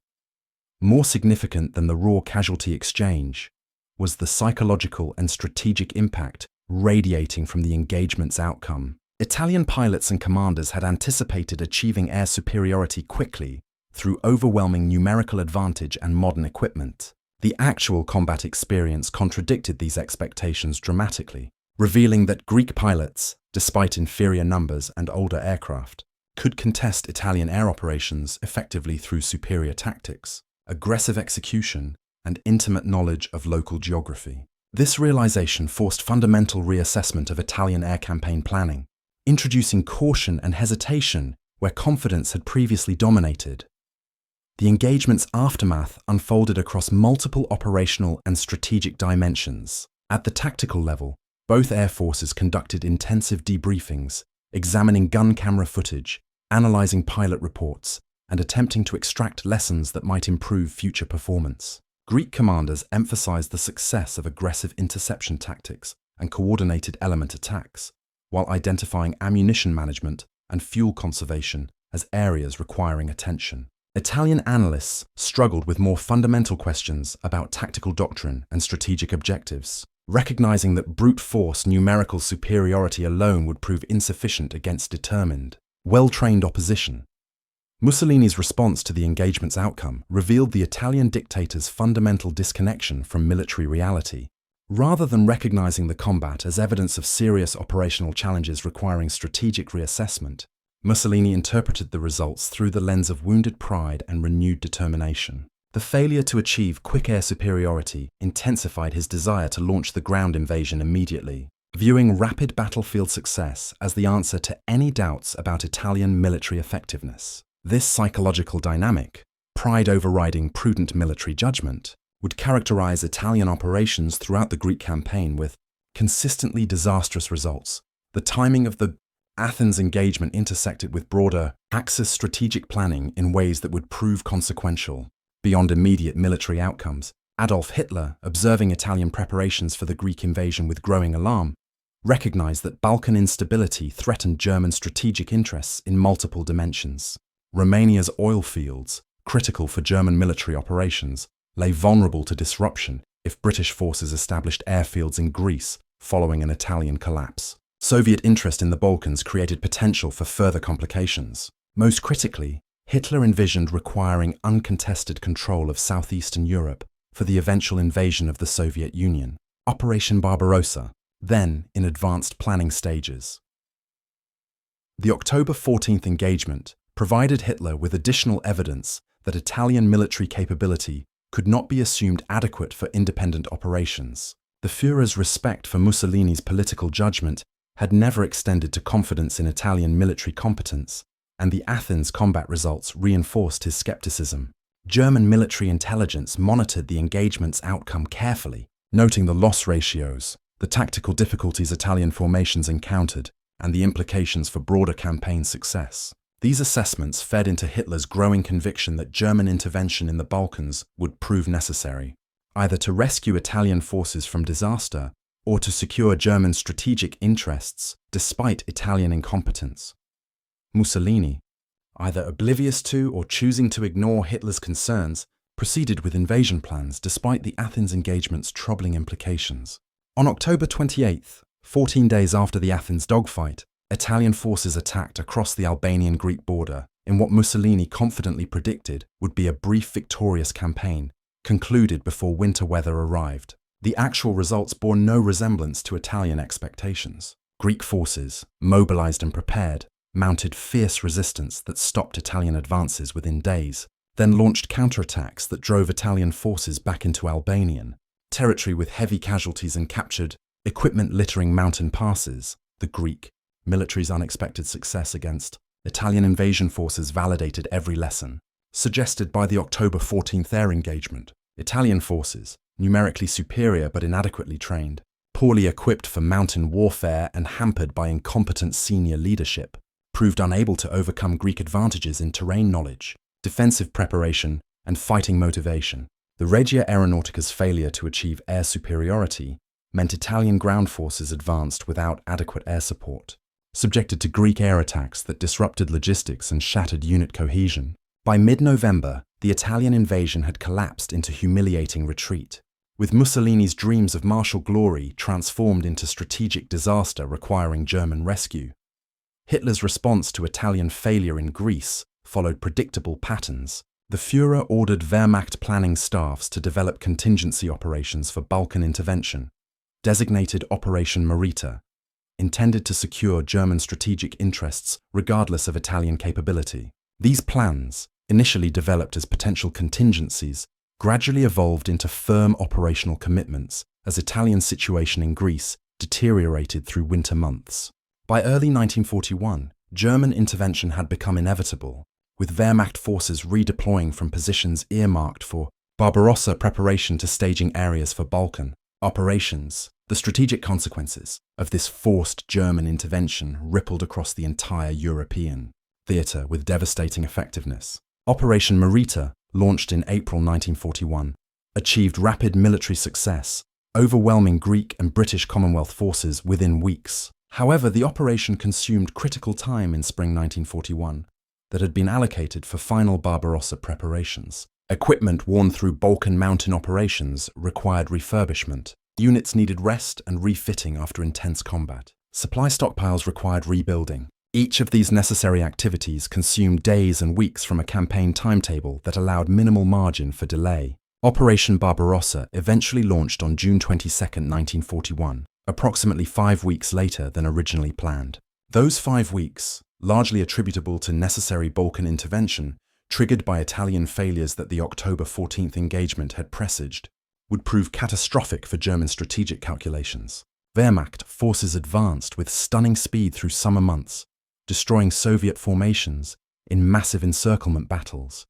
More significant than the raw casualty exchange was the psychological and strategic impact radiating from the engagement's outcome. Italian pilots and commanders had anticipated achieving air superiority quickly through overwhelming numerical advantage and modern equipment. The actual combat experience contradicted these expectations dramatically, revealing that Greek pilots, despite inferior numbers and older aircraft, could contest Italian air operations effectively through superior tactics, aggressive execution, and intimate knowledge of local geography. This realization forced fundamental reassessment of Italian air campaign planning, introducing caution and hesitation where confidence had previously dominated. The engagement's aftermath unfolded across multiple operational and strategic dimensions. At the tactical level, both air forces conducted intensive debriefings, examining gun camera footage, analyzing pilot reports, and attempting to extract lessons that might improve future performance. Greek commanders emphasized the success of aggressive interception tactics and coordinated element attacks, while identifying ammunition management and fuel conservation as areas requiring attention. Italian analysts struggled with more fundamental questions about tactical doctrine and strategic objectives, recognizing that brute force numerical superiority alone would prove insufficient against determined, well-trained opposition. Mussolini's response to the engagement's outcome revealed the Italian dictator's fundamental disconnection from military reality. Rather than recognizing the combat as evidence of serious operational challenges requiring strategic reassessment, Mussolini interpreted the results through the lens of wounded pride and renewed determination. The failure to achieve quick air superiority intensified his desire to launch the ground invasion immediately, viewing rapid battlefield success as the answer to any doubts about Italian military effectiveness. This psychological dynamic, pride overriding prudent military judgment, would characterize Italian operations throughout the Greek campaign with consistently disastrous results. The timing of the Athens engagement intersected with broader Axis strategic planning in ways that would prove consequential. Beyond immediate military outcomes, Adolf Hitler, observing Italian preparations for the Greek invasion with growing alarm, recognized that Balkan instability threatened German strategic interests in multiple dimensions. Romania's oil fields, critical for German military operations, lay vulnerable to disruption if British forces established airfields in Greece following an Italian collapse. Soviet interest in the Balkans created potential for further complications. Most critically, Hitler envisioned requiring uncontested control of southeastern Europe for the eventual invasion of the Soviet Union. Operation Barbarossa, then in advanced planning stages. The October 14th engagement provided Hitler with additional evidence that Italian military capability could not be assumed adequate for independent operations. The Führer's respect for Mussolini's political judgment had never extended to confidence in Italian military competence, and the Athens combat results reinforced his skepticism. German military intelligence monitored the engagement's outcome carefully, noting the loss ratios, the tactical difficulties Italian formations encountered, and the implications for broader campaign success. These assessments fed into Hitler's growing conviction that German intervention in the Balkans would prove necessary, either to rescue Italian forces from disaster or to secure German strategic interests despite Italian incompetence. Mussolini, either oblivious to or choosing to ignore Hitler's concerns, proceeded with invasion plans despite the Athens engagement's troubling implications. On October 28th, 14 days after the Athens dogfight, Italian forces attacked across the Albanian-Greek border in what Mussolini confidently predicted would be a brief victorious campaign, concluded before winter weather arrived. The actual results bore no resemblance to Italian expectations. Greek forces, mobilized and prepared, mounted fierce resistance that stopped Italian advances within days, then launched counterattacks that drove Italian forces back into Albanian territory with heavy casualties and captured equipment-littering mountain passes. The Greek military's unexpected success against Italian invasion forces validated every lesson suggested by the October 14th air engagement. Italian forces, numerically superior but inadequately trained, poorly equipped for mountain warfare and hampered by incompetent senior leadership, proved unable to overcome Greek advantages in terrain knowledge, defensive preparation, and fighting motivation. The Regia Aeronautica's failure to achieve air superiority meant Italian ground forces advanced without adequate air support, subjected to Greek air attacks that disrupted logistics and shattered unit cohesion. By mid-November, the Italian invasion had collapsed into humiliating retreat, with Mussolini's dreams of martial glory transformed into strategic disaster requiring German rescue. Hitler's response to Italian failure in Greece followed predictable patterns. The Führer ordered Wehrmacht planning staffs to develop contingency operations for Balkan intervention, designated Operation Marita, intended to secure German strategic interests regardless of Italian capability. These plans, initially developed as potential contingencies, gradually evolved into firm operational commitments as Italian situation in Greece deteriorated through winter months. By early 1941, German intervention had become inevitable, with Wehrmacht forces redeploying from positions earmarked for Barbarossa preparation to staging areas for Balkan operations. The strategic consequences of this forced German intervention rippled across the entire European theatre with devastating effectiveness. Operation Marita, launched in April 1941, achieved rapid military success, overwhelming Greek and British Commonwealth forces within weeks. However, the operation consumed critical time in spring 1941 that had been allocated for final Barbarossa preparations. Equipment worn through Balkan mountain operations required refurbishment. Units needed rest and refitting after intense combat. Supply stockpiles required rebuilding. Each of these necessary activities consumed days and weeks from a campaign timetable that allowed minimal margin for delay. Operation Barbarossa eventually launched on June 22, 1941, approximately 5 weeks later than originally planned. Those 5 weeks, largely attributable to necessary Balkan intervention, triggered by Italian failures that the October 14th engagement had presaged, would prove catastrophic for German strategic calculations. Wehrmacht forces advanced with stunning speed through summer months, destroying Soviet formations in massive encirclement battles,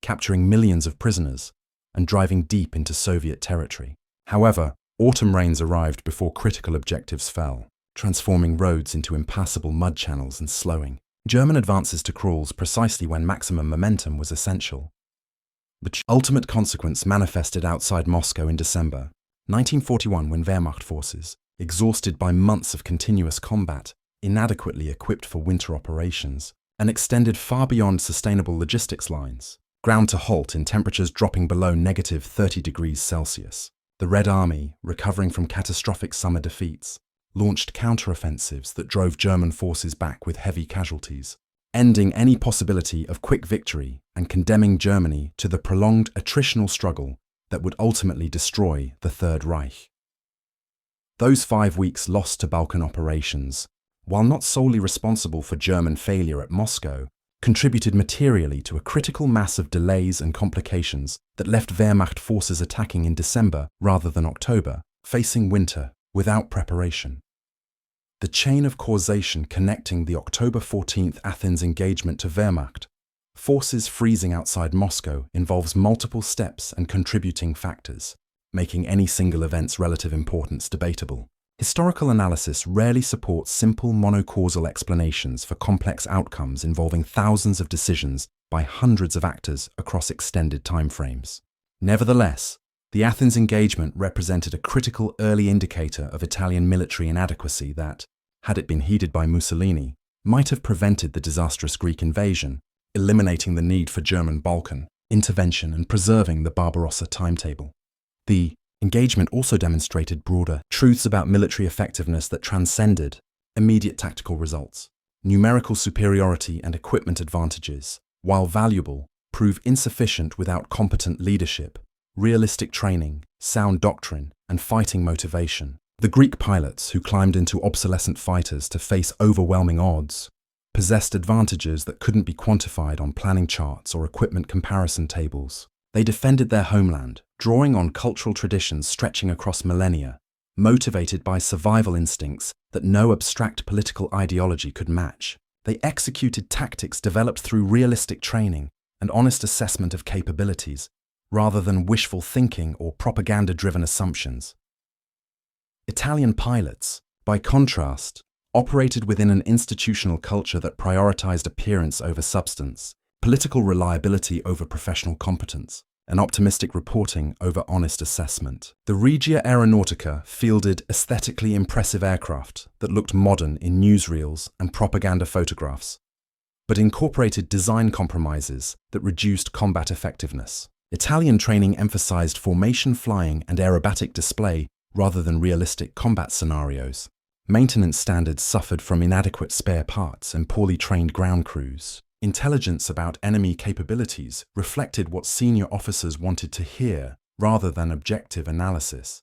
capturing millions of prisoners, and driving deep into Soviet territory. However, autumn rains arrived before critical objectives fell, transforming roads into impassable mud channels and slowing German advances to crawls precisely when maximum momentum was essential. The ultimate consequence manifested outside Moscow in December 1941 when Wehrmacht forces, exhausted by months of continuous combat, inadequately equipped for winter operations, and extended far beyond sustainable logistics lines, ground to halt in temperatures dropping below negative 30 degrees Celsius. The Red Army, recovering from catastrophic summer defeats, launched counteroffensives that drove German forces back with heavy casualties, ending any possibility of quick victory and condemning Germany to the prolonged attritional struggle that would ultimately destroy the Third Reich. Those 5 weeks lost to Balkan operations, while not solely responsible for German failure at Moscow, contributed materially to a critical mass of delays and complications that left Wehrmacht forces attacking in December rather than October, facing winter without preparation. The chain of causation connecting the October 14th Athens engagement to Wehrmacht, forces freezing outside Moscow, involves multiple steps and contributing factors, making any single event's relative importance debatable. Historical analysis rarely supports simple monocausal explanations for complex outcomes involving thousands of decisions by hundreds of actors across extended timeframes. Nevertheless, the Athens engagement represented a critical early indicator of Italian military inadequacy that, had it been heeded by Mussolini, might have prevented the disastrous Greek invasion, eliminating the need for German Balkan intervention and preserving the Barbarossa timetable. The engagement also demonstrated broader truths about military effectiveness that transcended immediate tactical results. Numerical superiority and equipment advantages, while valuable, prove insufficient without competent leadership, realistic training, sound doctrine, and fighting motivation. The Greek pilots, who climbed into obsolescent fighters to face overwhelming odds, possessed advantages that couldn't be quantified on planning charts or equipment comparison tables. They defended their homeland, drawing on cultural traditions stretching across millennia, motivated by survival instincts that no abstract political ideology could match. They executed tactics developed through realistic training and honest assessment of capabilities, rather than wishful thinking or propaganda-driven assumptions. Italian pilots, by contrast, operated within an institutional culture that prioritized appearance over substance, political reliability over professional competence, and optimistic reporting over honest assessment. The Regia Aeronautica fielded aesthetically impressive aircraft that looked modern in newsreels and propaganda photographs, but incorporated design compromises that reduced combat effectiveness. Italian training emphasized formation flying and aerobatic display rather than realistic combat scenarios. Maintenance standards suffered from inadequate spare parts and poorly trained ground crews. Intelligence about enemy capabilities reflected what senior officers wanted to hear rather than objective analysis.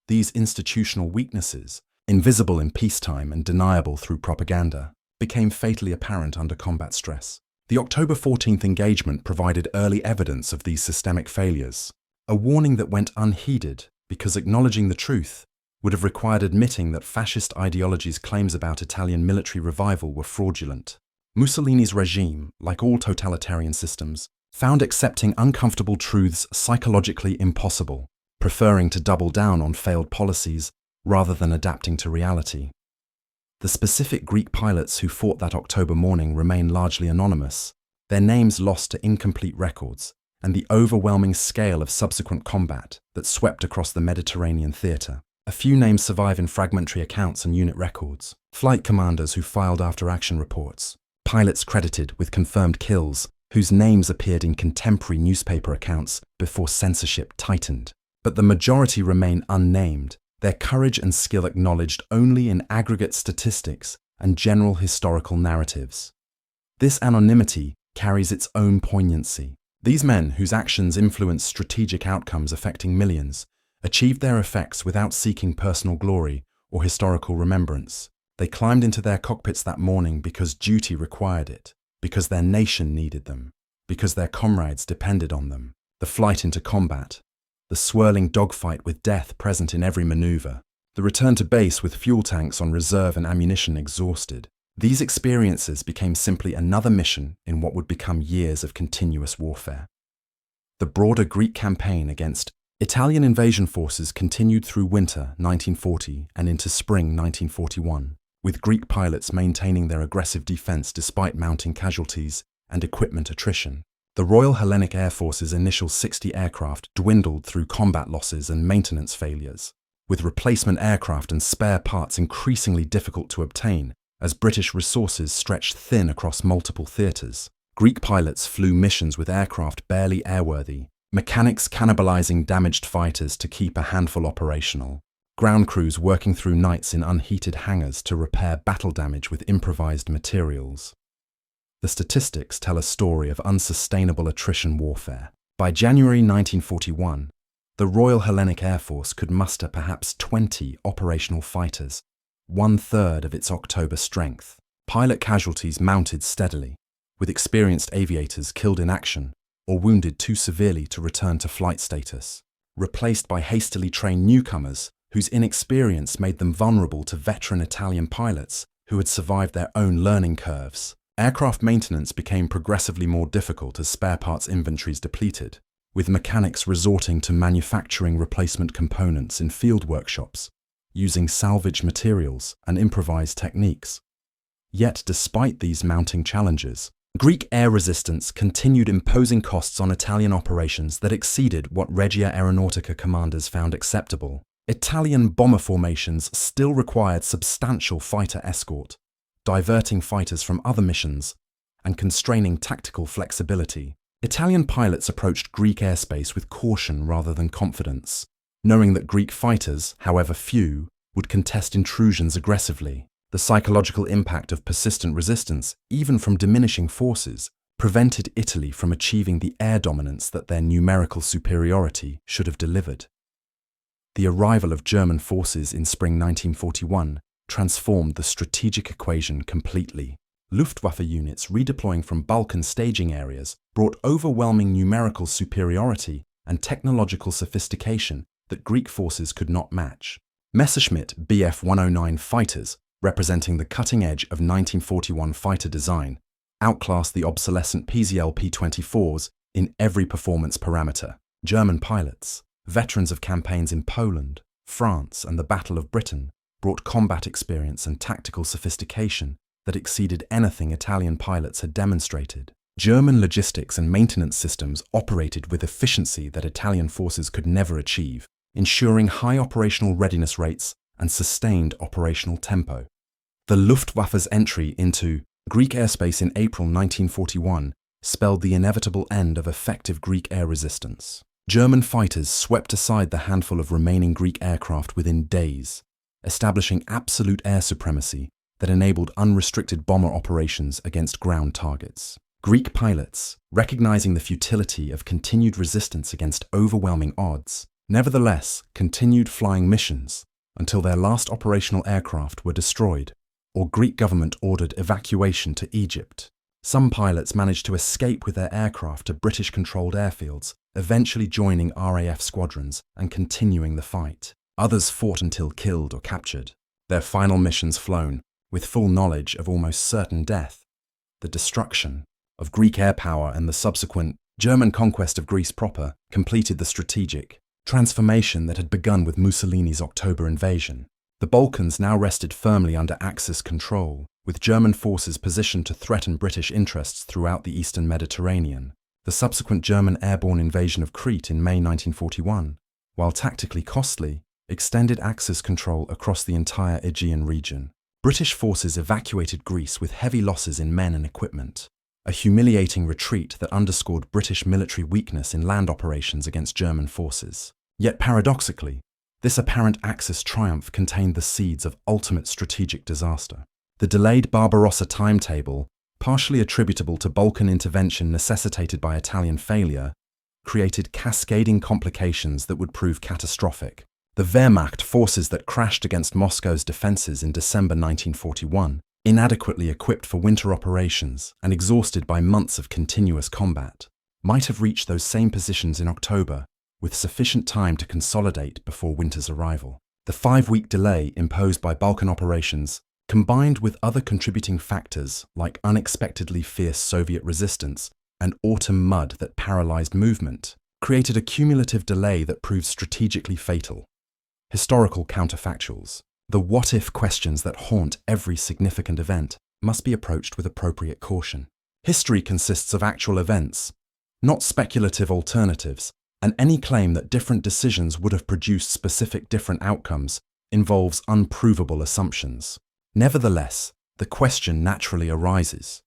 These institutional weaknesses, invisible in peacetime and deniable through propaganda, became fatally apparent under combat stress. The October 14th engagement provided early evidence of these systemic failures, a warning that went unheeded because acknowledging the truth would have required admitting that fascist ideology's claims about Italian military revival were fraudulent. Mussolini's regime, like all totalitarian systems, found accepting uncomfortable truths psychologically impossible, preferring to double down on failed policies rather than adapting to reality. The specific Greek pilots who fought that October morning remain largely anonymous, their names lost to incomplete records, and the overwhelming scale of subsequent combat that swept across the Mediterranean theatre. A few names survive in fragmentary accounts and unit records. Flight commanders who filed after-action reports, pilots credited with confirmed kills, whose names appeared in contemporary newspaper accounts before censorship tightened. But the majority remain unnamed, their courage and skill acknowledged only in aggregate statistics and general historical narratives. This anonymity carries its own poignancy. These men, whose actions influenced strategic outcomes affecting millions, achieved their effects without seeking personal glory or historical remembrance. They climbed into their cockpits that morning because duty required it, because their nation needed them, because their comrades depended on them. The flight into combat, the swirling dogfight with death present in every maneuver, the return to base with fuel tanks on reserve and ammunition exhausted. These experiences became simply another mission in what would become years of continuous warfare. The broader Greek campaign against Italian invasion forces continued through winter 1940 and into spring 1941, with Greek pilots maintaining their aggressive defense despite mounting casualties and equipment attrition. The Royal Hellenic Air Force's initial 60 aircraft dwindled through combat losses and maintenance failures, with replacement aircraft and spare parts increasingly difficult to obtain as British resources stretched thin across multiple theatres. Greek pilots flew missions with aircraft barely airworthy, mechanics cannibalizing damaged fighters to keep a handful operational, ground crews working through nights in unheated hangars to repair battle damage with improvised materials. The statistics tell a story of unsustainable attrition warfare. By January 1941, The Royal Hellenic Air Force could muster perhaps 20 operational fighters, one-third of its October strength. Pilot casualties mounted steadily, with experienced aviators killed in action or wounded too severely to return to flight status, replaced by hastily trained newcomers whose inexperience made them vulnerable to veteran Italian pilots who had survived their own learning curves. Aircraft maintenance became progressively more difficult as spare parts inventories depleted, with mechanics resorting to manufacturing replacement components in field workshops, using salvage materials and improvised techniques. Yet, despite these mounting challenges, Greek air resistance continued imposing costs on Italian operations that exceeded what Regia Aeronautica commanders found acceptable. Italian bomber formations still required substantial fighter escort, diverting fighters from other missions and constraining tactical flexibility. Italian pilots approached Greek airspace with caution rather than confidence, knowing that Greek fighters, however few, would contest intrusions aggressively. The psychological impact of persistent resistance, even from diminishing forces, prevented Italy from achieving the air dominance that their numerical superiority should have delivered. The arrival of German forces in spring 1941 transformed the strategic equation completely. Luftwaffe units redeploying from Balkan staging areas brought overwhelming numerical superiority and technological sophistication that Greek forces could not match. Messerschmitt Bf 109 fighters, representing the cutting edge of 1941 fighter design, outclassed the obsolescent PZL P.24s in every performance parameter. German pilots, veterans of campaigns in Poland, France, and the Battle of Britain, brought combat experience and tactical sophistication that exceeded anything Italian pilots had demonstrated. German logistics and maintenance systems operated with efficiency that Italian forces could never achieve, ensuring high operational readiness rates and sustained operational tempo. The Luftwaffe's entry into Greek airspace in April 1941 spelled the inevitable end of effective Greek air resistance. German fighters swept aside the handful of remaining Greek aircraft within days, establishing absolute air supremacy that enabled unrestricted bomber operations against ground targets. Greek pilots, recognizing the futility of continued resistance against overwhelming odds, nevertheless continued flying missions until their last operational aircraft were destroyed or Greek government ordered evacuation to Egypt. Some pilots managed to escape with their aircraft to British-controlled airfields, eventually joining RAF squadrons and continuing the fight. Others fought until killed or captured, their final missions flown, with full knowledge of almost certain death. The destruction of Greek air power and the subsequent German conquest of Greece proper completed the strategic transformation that had begun with Mussolini's October invasion. The Balkans now rested firmly under Axis control, with German forces positioned to threaten British interests throughout the eastern Mediterranean. The subsequent German airborne invasion of Crete in May 1941, while tactically costly, extended Axis control across the entire Aegean region. British forces evacuated Greece with heavy losses in men and equipment, a humiliating retreat that underscored British military weakness in land operations against German forces. Yet paradoxically, this apparent Axis triumph contained the seeds of ultimate strategic disaster. The delayed Barbarossa timetable, partially attributable to Balkan intervention necessitated by Italian failure, created cascading complications that would prove catastrophic. The Wehrmacht forces that crashed against Moscow's defences in December 1941, inadequately equipped for winter operations and exhausted by months of continuous combat, might have reached those same positions in October, with sufficient time to consolidate before winter's arrival. The 5-week delay imposed by Balkan operations, combined with other contributing factors like unexpectedly fierce Soviet resistance and autumn mud that paralyzed movement, created a cumulative delay that proved strategically fatal. Historical counterfactuals. The what-if questions that haunt every significant event must be approached with appropriate caution. History consists of actual events, not speculative alternatives, and any claim that different decisions would have produced specific different outcomes involves unprovable assumptions. Nevertheless, the question naturally arises.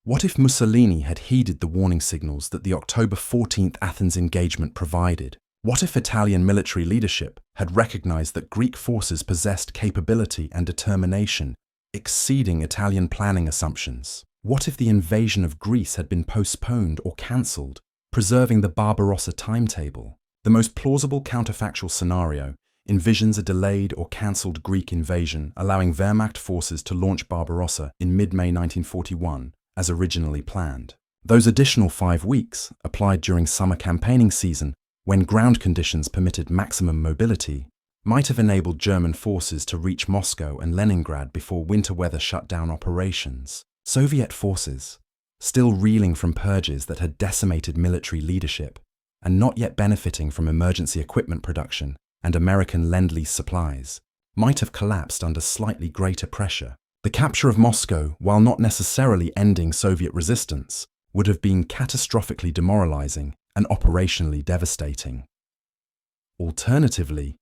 What if Mussolini had heeded the warning signals that the October 14th Athens engagement provided? What if Italian military leadership had recognized that Greek forces possessed capability and determination exceeding Italian planning assumptions? What if the invasion of Greece had been postponed or cancelled, preserving the Barbarossa timetable? The most plausible counterfactual scenario envisions a delayed or cancelled Greek invasion, allowing Wehrmacht forces to launch Barbarossa in mid-May 1941, as originally planned. Those additional 5 weeks, applied during summer campaigning season, when ground conditions permitted maximum mobility, might have enabled German forces to reach Moscow and Leningrad before winter weather shut down operations. Soviet forces, still reeling from purges that had decimated military leadership, and not yet benefiting from emergency equipment production and American Lend-Lease supplies, might have collapsed under slightly greater pressure. The capture of Moscow, while not necessarily ending Soviet resistance, would have been catastrophically demoralizing and operationally devastating. Alternatively,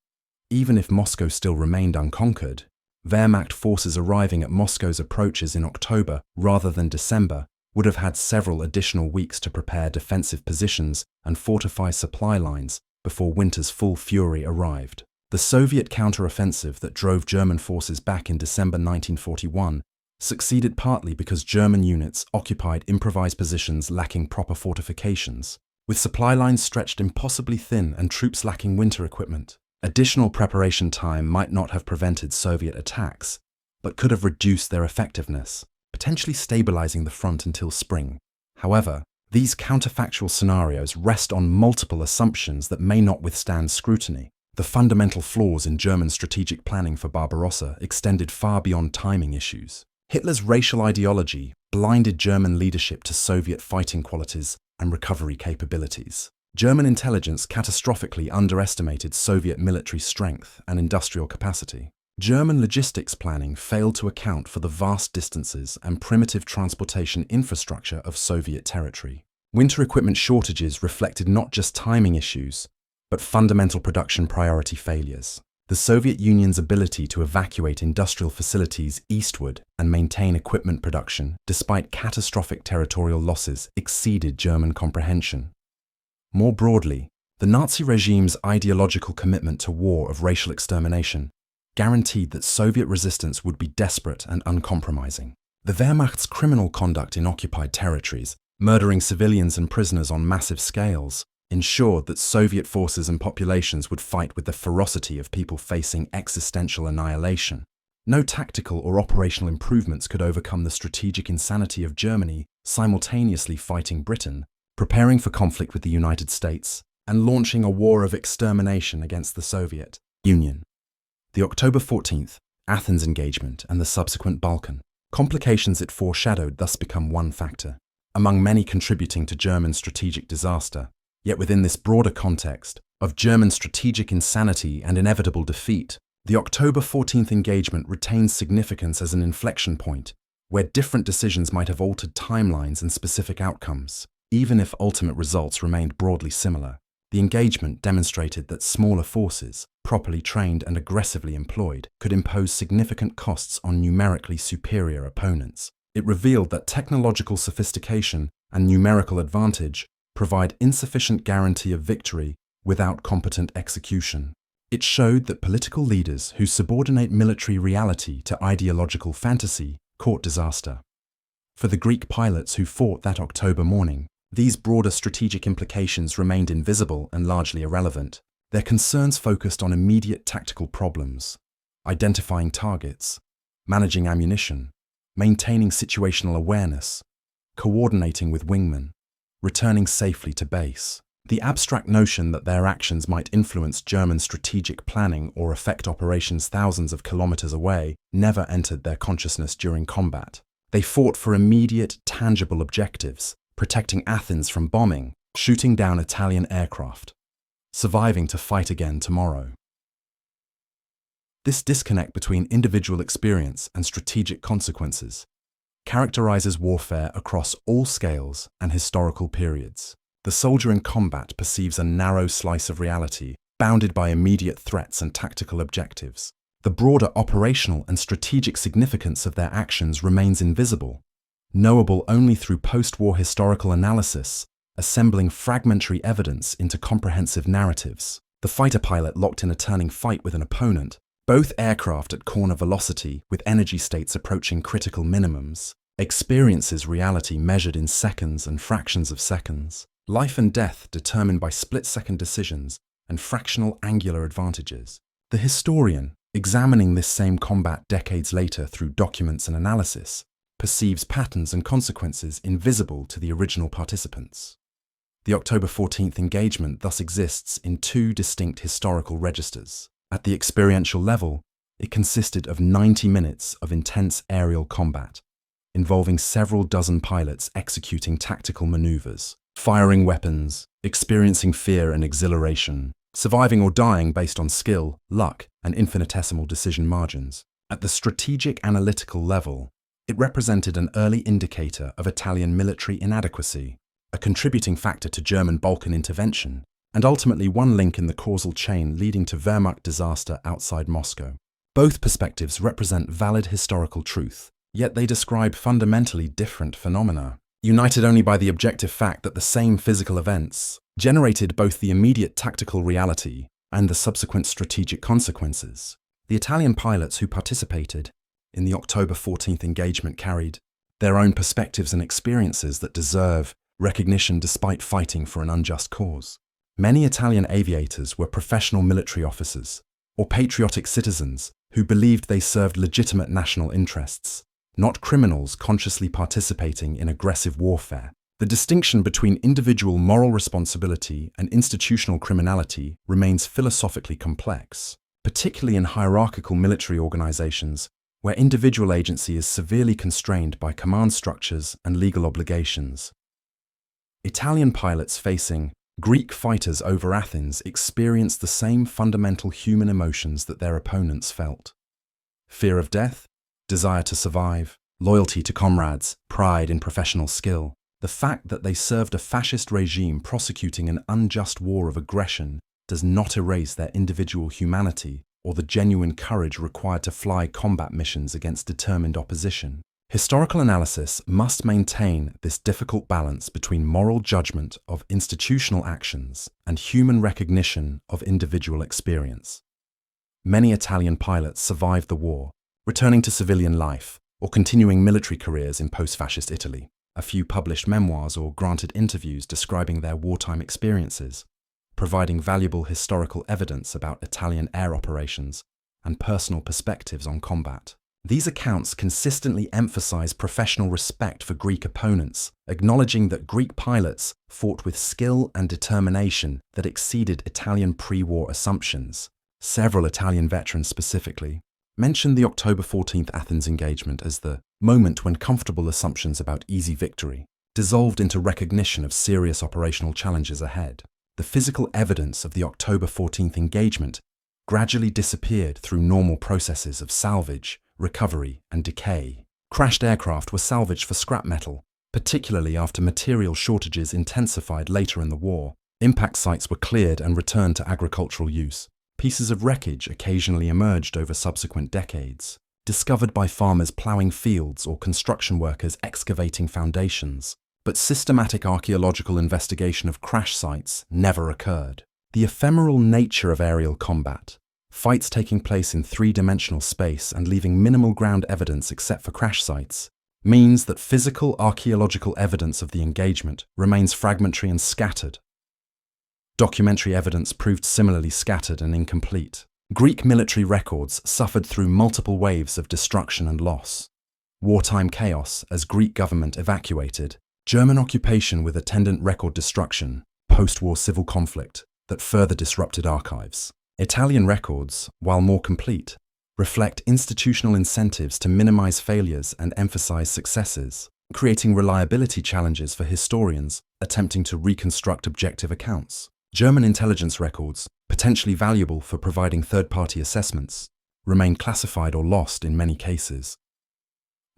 even if Moscow still remained unconquered, Wehrmacht forces arriving at Moscow's approaches in October rather than December would have had several additional weeks to prepare defensive positions and fortify supply lines before winter's full fury arrived. The Soviet counteroffensive that drove German forces back in December 1941 succeeded partly because German units occupied improvised positions lacking proper fortifications, with supply lines stretched impossibly thin and troops lacking winter equipment. Additional preparation time might not have prevented Soviet attacks, but could have reduced their effectiveness, potentially stabilizing the front until spring. However, these counterfactual scenarios rest on multiple assumptions that may not withstand scrutiny. The fundamental flaws in German strategic planning for Barbarossa extended far beyond timing issues. Hitler's racial ideology blinded German leadership to Soviet fighting qualities and recovery capabilities. German intelligence catastrophically underestimated Soviet military strength and industrial capacity. German logistics planning failed to account for the vast distances and primitive transportation infrastructure of Soviet territory. Winter equipment shortages reflected not just timing issues, but fundamental production priority failures. The Soviet Union's ability to evacuate industrial facilities eastward and maintain equipment production, despite catastrophic territorial losses, exceeded German comprehension. More broadly, the Nazi regime's ideological commitment to war of racial extermination guaranteed that Soviet resistance would be desperate and uncompromising. The Wehrmacht's criminal conduct in occupied territories, murdering civilians and prisoners on massive scales, ensured that Soviet forces and populations would fight with the ferocity of people facing existential annihilation. No tactical or operational improvements could overcome the strategic insanity of Germany simultaneously fighting Britain, preparing for conflict with the United States, and launching a war of extermination against the Soviet Union. The October 14th Athens engagement and the subsequent Balkan complications it foreshadowed thus become one factor, among many contributing to German strategic disaster. Yet within this broader context of German strategic insanity and inevitable defeat, the October 14th engagement retains significance as an inflection point, where different decisions might have altered timelines and specific outcomes, even if ultimate results remained broadly similar. The engagement demonstrated that smaller forces, properly trained and aggressively employed, could impose significant costs on numerically superior opponents. It revealed that technological sophistication and numerical advantage provide insufficient guarantee of victory without competent execution. It showed that political leaders who subordinate military reality to ideological fantasy court disaster. For the Greek pilots who fought that October morning, these broader strategic implications remained invisible and largely irrelevant. Their concerns focused on immediate tactical problems, identifying targets, managing ammunition, maintaining situational awareness, coordinating with wingmen, returning safely to base. The abstract notion that their actions might influence German strategic planning or affect operations thousands of kilometers away never entered their consciousness during combat. They fought for immediate, tangible objectives, protecting Athens from bombing, shooting down Italian aircraft, surviving to fight again tomorrow. This disconnect between individual experience and strategic consequences characterizes warfare across all scales and historical periods. The soldier in combat perceives a narrow slice of reality, bounded by immediate threats and tactical objectives. The broader operational and strategic significance of their actions remains invisible, knowable only through post-war historical analysis, assembling fragmentary evidence into comprehensive narratives. The fighter pilot locked in a turning fight with an opponent, both aircraft at corner velocity with energy states approaching critical minimums, experiences reality measured in seconds and fractions of seconds, life and death determined by split-second decisions and fractional angular advantages. The historian, examining this same combat decades later through documents and analysis, perceives patterns and consequences invisible to the original participants. The October 14th engagement thus exists in two distinct historical registers. At the experiential level, it consisted of 90 minutes of intense aerial combat, involving several dozen pilots executing tactical maneuvers, firing weapons, experiencing fear and exhilaration, surviving or dying based on skill, luck, and infinitesimal decision margins. At the strategic analytical level, it represented an early indicator of Italian military inadequacy, a contributing factor to German Balkan intervention, and ultimately one link in the causal chain leading to Wehrmacht disaster outside Moscow. Both perspectives represent valid historical truth, yet they describe fundamentally different phenomena, united only by the objective fact that the same physical events generated both the immediate tactical reality and the subsequent strategic consequences. The Italian pilots who participated in the October 14th engagement carried their own perspectives and experiences that deserve recognition despite fighting for an unjust cause. Many Italian aviators were professional military officers or patriotic citizens who believed they served legitimate national interests, not criminals consciously participating in aggressive warfare. The distinction between individual moral responsibility and institutional criminality remains philosophically complex, particularly in hierarchical military organizations where individual agency is severely constrained by command structures and legal obligations. Italian pilots facing Greek fighters over Athens experienced the same fundamental human emotions that their opponents felt: fear of death, desire to survive, loyalty to comrades, pride in professional skill. The fact that they served a fascist regime prosecuting an unjust war of aggression does not erase their individual humanity or the genuine courage required to fly combat missions against determined opposition. Historical analysis must maintain this difficult balance between moral judgment of institutional actions and human recognition of individual experience. Many Italian pilots survived the war, returning to civilian life or continuing military careers in post-fascist Italy. A few published memoirs or granted interviews describing their wartime experiences, providing valuable historical evidence about Italian air operations and personal perspectives on combat. These accounts consistently emphasize professional respect for Greek opponents, acknowledging that Greek pilots fought with skill and determination that exceeded Italian pre-war assumptions. Several Italian veterans specifically mentioned the October 14th Athens engagement as the moment when comfortable assumptions about easy victory dissolved into recognition of serious operational challenges ahead. The physical evidence of the October 14th engagement gradually disappeared through normal processes of salvage, recovery, and decay. Crashed aircraft were salvaged for scrap metal, particularly after material shortages intensified later in the war. Impact sites were cleared and returned to agricultural use. Pieces of wreckage occasionally emerged over subsequent decades, discovered by farmers ploughing fields or construction workers excavating foundations. But systematic archaeological investigation of crash sites never occurred. The ephemeral nature of aerial combat, fights taking place in three-dimensional space and leaving minimal ground evidence except for crash sites, means that physical archaeological evidence of the engagement remains fragmentary and scattered. Documentary evidence proved similarly scattered and incomplete. Greek military records suffered through multiple waves of destruction and loss. Wartime chaos as Greek government evacuated, German occupation with attendant record destruction, post-war civil conflict that further disrupted archives. Italian records, while more complete, reflect institutional incentives to minimize failures and emphasize successes, creating reliability challenges for historians attempting to reconstruct objective accounts. German intelligence records, potentially valuable for providing third-party assessments, remain classified or lost in many cases.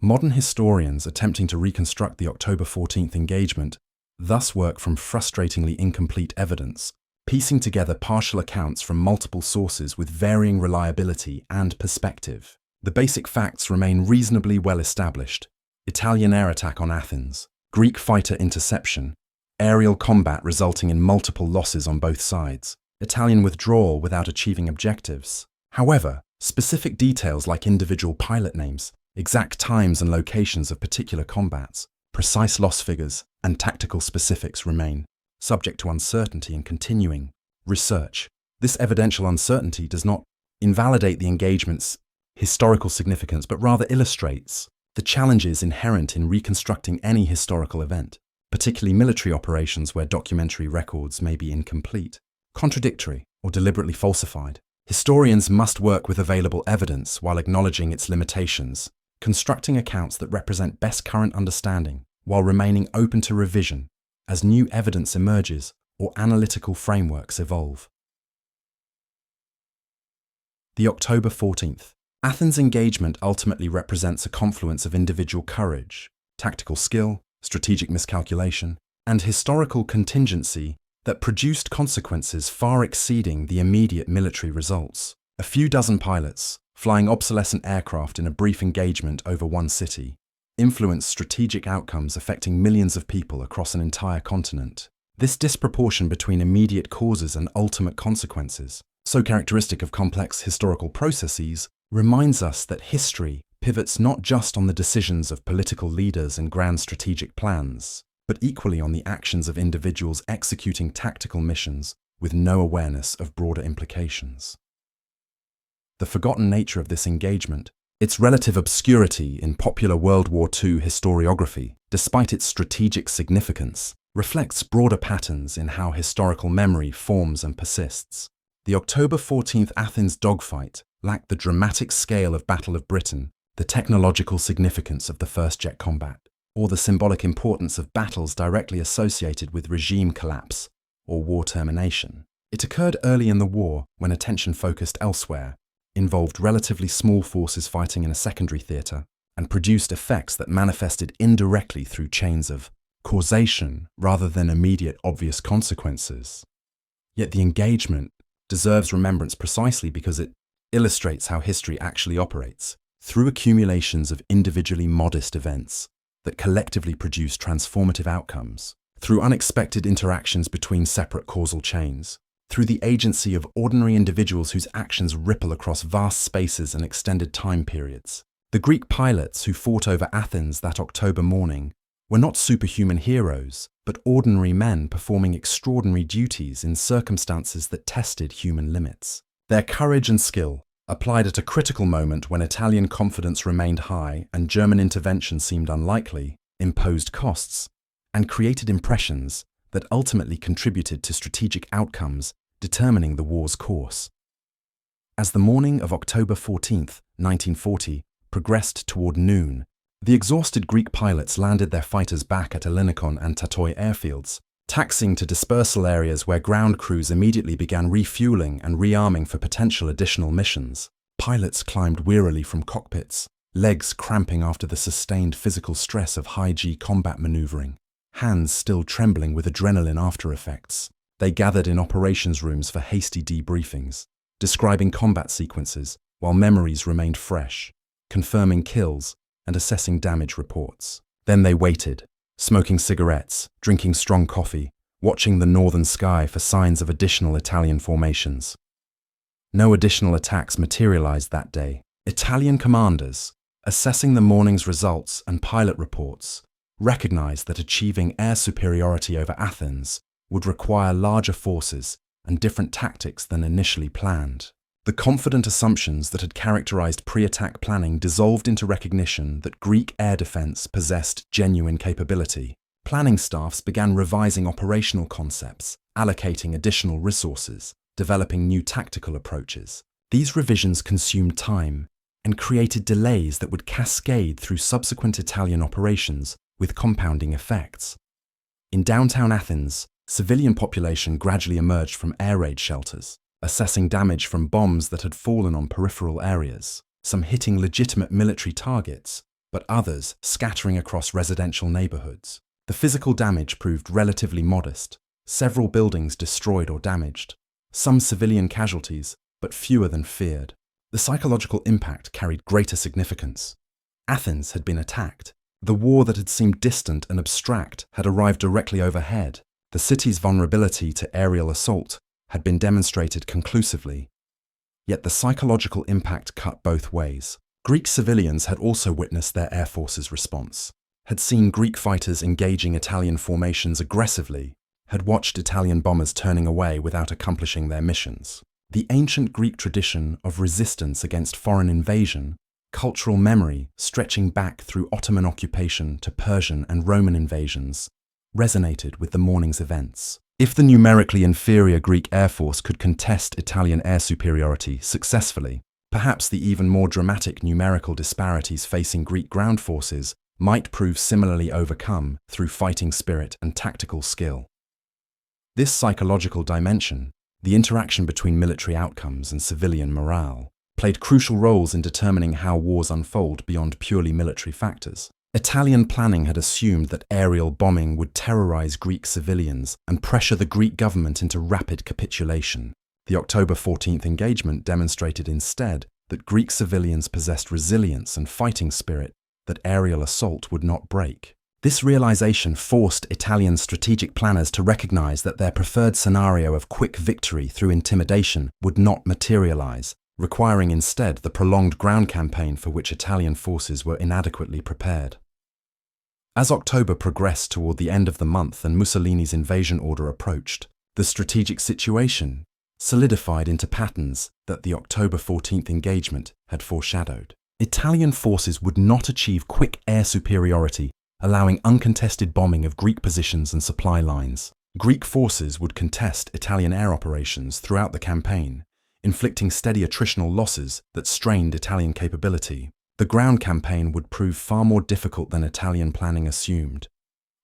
Modern historians attempting to reconstruct the October 14th engagement thus work from frustratingly incomplete evidence, piecing together partial accounts from multiple sources with varying reliability and perspective. The basic facts remain reasonably well established: Italian air attack on Athens, Greek fighter interception, aerial combat resulting in multiple losses on both sides, Italian withdrawal without achieving objectives. However, specific details like individual pilot names, exact times and locations of particular combats, precise loss figures, and tactical specifics remain subject to uncertainty and continuing research. This evidential uncertainty does not invalidate the engagement's historical significance, but rather illustrates the challenges inherent in reconstructing any historical event, particularly military operations where documentary records may be incomplete, contradictory, or deliberately falsified. Historians must work with available evidence while acknowledging its limitations, constructing accounts that represent best current understanding while remaining open to revision as new evidence emerges or analytical frameworks evolve. The October 14th. Athens engagement ultimately represents a confluence of individual courage, tactical skill, strategic miscalculation, and historical contingency that produced consequences far exceeding the immediate military results. A few dozen pilots, flying obsolescent aircraft in a brief engagement over one city, influenced strategic outcomes affecting millions of people across an entire continent. This disproportion between immediate causes and ultimate consequences, so characteristic of complex historical processes, reminds us that history pivots not just on the decisions of political leaders and grand strategic plans, but equally on the actions of individuals executing tactical missions with no awareness of broader implications. The forgotten nature of this engagement, its relative obscurity in popular World War II historiography, despite its strategic significance, reflects broader patterns in how historical memory forms and persists. The October 14th Athens dogfight lacked the dramatic scale of Battle of Britain, the technological significance of the first jet combat, or the symbolic importance of battles directly associated with regime collapse or war termination. It occurred early in the war when attention focused elsewhere, involved relatively small forces fighting in a secondary theatre, and produced effects that manifested indirectly through chains of causation rather than immediate obvious consequences. Yet the engagement deserves remembrance precisely because it illustrates how history actually operates, through accumulations of individually modest events that collectively produce transformative outcomes, through unexpected interactions between separate causal chains, through the agency of ordinary individuals whose actions ripple across vast spaces and extended time periods. The Greek pilots who fought over Athens that October morning were not superhuman heroes, but ordinary men performing extraordinary duties in circumstances that tested human limits. Their courage and skill, applied at a critical moment when Italian confidence remained high and German intervention seemed unlikely, imposed costs, and created impressions that ultimately contributed to strategic outcomes determining the war's course. As the morning of October 14, 1940, progressed toward noon, the exhausted Greek pilots landed their fighters back at Ellinikon and Tatoi airfields, taxiing to dispersal areas where ground crews immediately began refueling and rearming for potential additional missions. Pilots climbed wearily from cockpits, legs cramping after the sustained physical stress of high-G combat maneuvering, hands still trembling with adrenaline after effects. They gathered in operations rooms for hasty debriefings, describing combat sequences while memories remained fresh, confirming kills and assessing damage reports. Then they waited, smoking cigarettes, drinking strong coffee, watching the northern sky for signs of additional Italian formations. No additional attacks materialized that day. Italian commanders, assessing the morning's results and pilot reports, recognized that achieving air superiority over Athens would require larger forces and different tactics than initially planned. The confident assumptions that had characterized pre-attack planning dissolved into recognition that Greek air defense possessed genuine capability. Planning staffs began revising operational concepts, allocating additional resources, developing new tactical approaches. These revisions consumed time and created delays that would cascade through subsequent Italian operations with compounding effects. In downtown Athens, civilian population gradually emerged from air raid shelters, assessing damage from bombs that had fallen on peripheral areas, some hitting legitimate military targets, but others scattering across residential neighborhoods. The physical damage proved relatively modest, several buildings destroyed or damaged, some civilian casualties, but fewer than feared. The psychological impact carried greater significance. Athens had been attacked. The war that had seemed distant and abstract had arrived directly overhead. The city's vulnerability to aerial assault had been demonstrated conclusively. Yet the psychological impact cut both ways. Greek civilians had also witnessed their air force's response, had seen Greek fighters engaging Italian formations aggressively, had watched Italian bombers turning away without accomplishing their missions. The ancient Greek tradition of resistance against foreign invasion, cultural memory stretching back through Ottoman occupation to Persian and Roman invasions, resonated with the morning's events. If the numerically inferior Greek air force could contest Italian air superiority successfully, perhaps the even more dramatic numerical disparities facing Greek ground forces might prove similarly overcome through fighting spirit and tactical skill. This psychological dimension, the interaction between military outcomes and civilian morale, played crucial roles in determining how wars unfold beyond purely military factors. Italian planning had assumed that aerial bombing would terrorize Greek civilians and pressure the Greek government into rapid capitulation. The October 14th engagement demonstrated instead that Greek civilians possessed resilience and fighting spirit that aerial assault would not break. This realization forced Italian strategic planners to recognize that their preferred scenario of quick victory through intimidation would not materialize, requiring instead the prolonged ground campaign for which Italian forces were inadequately prepared. As October progressed toward the end of the month and Mussolini's invasion order approached, the strategic situation solidified into patterns that the October 14th engagement had foreshadowed. Italian forces would not achieve quick air superiority, allowing uncontested bombing of Greek positions and supply lines. Greek forces would contest Italian air operations throughout the campaign, inflicting steady attritional losses that strained Italian capability. The ground campaign would prove far more difficult than Italian planning assumed,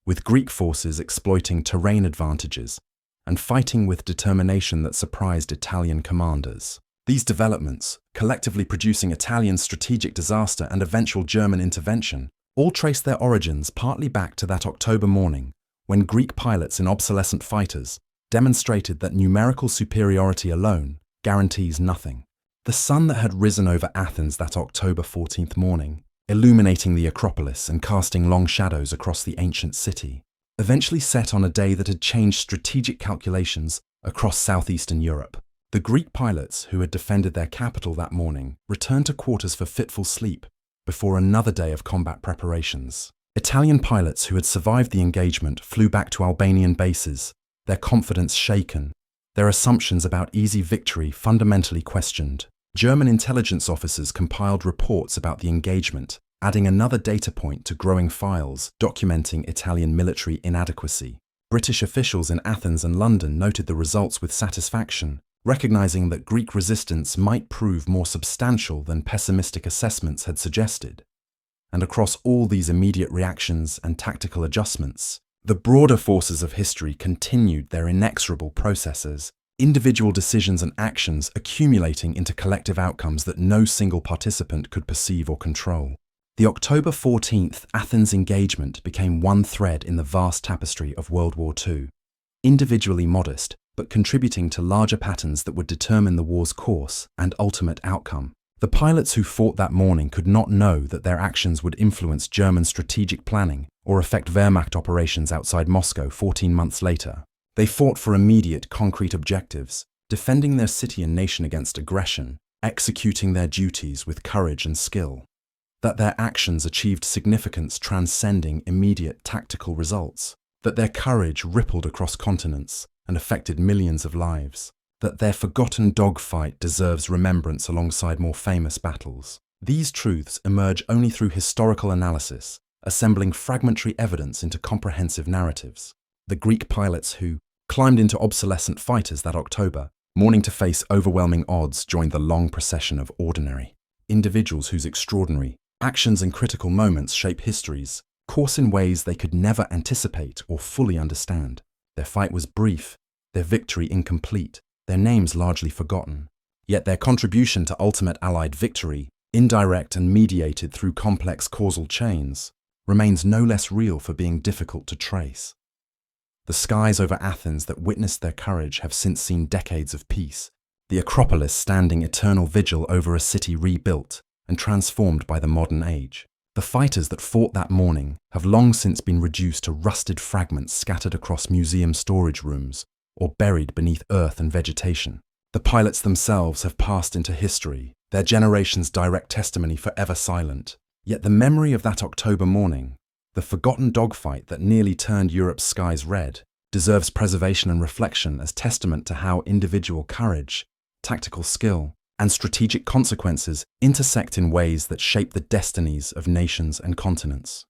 with Greek forces exploiting terrain advantages and fighting with determination that surprised Italian commanders. These developments, collectively producing Italian strategic disaster and eventual German intervention, all trace their origins partly back to that October morning when Greek pilots in obsolescent fighters demonstrated that numerical superiority alone guarantees nothing. The sun that had risen over Athens that October 14th morning, illuminating the Acropolis and casting long shadows across the ancient city, eventually set on a day that had changed strategic calculations across southeastern Europe. The Greek pilots who had defended their capital that morning returned to quarters for fitful sleep before another day of combat preparations. Italian pilots who had survived the engagement flew back to Albanian bases, their confidence shaken, their assumptions about easy victory fundamentally questioned. German intelligence officers compiled reports about the engagement, adding another data point to growing files documenting Italian military inadequacy. British officials in Athens and London noted the results with satisfaction, recognizing that Greek resistance might prove more substantial than pessimistic assessments had suggested. And across all these immediate reactions and tactical adjustments, the broader forces of history continued their inexorable processes, individual decisions and actions accumulating into collective outcomes that no single participant could perceive or control. The October 14th Athens engagement became one thread in the vast tapestry of World War II, individually modest, but contributing to larger patterns that would determine the war's course and ultimate outcome. The pilots who fought that morning could not know that their actions would influence German strategic planning or affect Wehrmacht operations outside Moscow 14 months later. They fought for immediate, concrete objectives, defending their city and nation against aggression, executing their duties with courage and skill. That their actions achieved significance transcending immediate tactical results. That their courage rippled across continents and affected millions of lives. That their forgotten dogfight deserves remembrance alongside more famous battles. These truths emerge only through historical analysis, assembling fragmentary evidence into comprehensive narratives. The Greek pilots who climbed into obsolescent fighters that October, morning to face overwhelming odds, joined the long procession of ordinary individuals whose extraordinary actions and critical moments shape histories, course in ways they could never anticipate or fully understand. Their fight was brief, their victory incomplete, their names largely forgotten. Yet their contribution to ultimate Allied victory, indirect and mediated through complex causal chains, remains no less real for being difficult to trace. The skies over Athens that witnessed their courage have since seen decades of peace, the Acropolis standing eternal vigil over a city rebuilt and transformed by the modern age. The fighters that fought that morning have long since been reduced to rusted fragments scattered across museum storage rooms or buried beneath earth and vegetation. The pilots themselves have passed into history, their generation's direct testimony forever silent. Yet the memory of that October morning, the forgotten dogfight that nearly turned Europe's skies red, deserves preservation and reflection as testament to how individual courage, tactical skill, and strategic consequences intersect in ways that shape the destinies of nations and continents.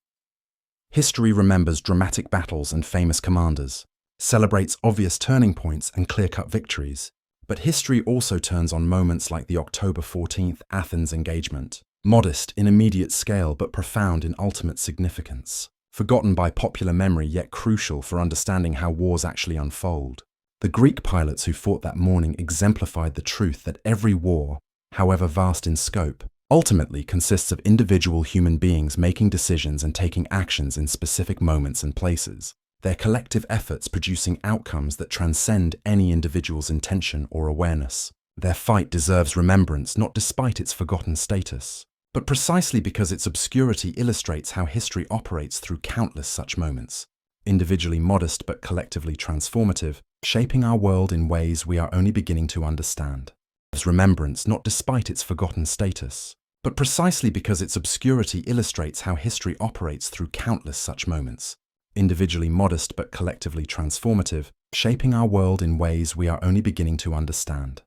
History remembers dramatic battles and famous commanders, celebrates obvious turning points and clear-cut victories, but history also turns on moments like the October 14th Athens engagement, modest in immediate scale but profound in ultimate significance, forgotten by popular memory yet crucial for understanding how wars actually unfold. The Greek pilots who fought that morning exemplified the truth that every war, however vast in scope, ultimately consists of individual human beings making decisions and taking actions in specific moments and places, their collective efforts producing outcomes that transcend any individual's intention or awareness. Their fight deserves remembrance not despite its forgotten status, but precisely because its obscurity illustrates how history operates through countless such moments, individually modest but collectively transformative, shaping our world in ways we are only beginning to understand. Remembrance not despite its forgotten status, but precisely because its obscurity illustrates how history operates through countless such moments, individually modest but collectively transformative, shaping our world in ways we are only beginning to understand.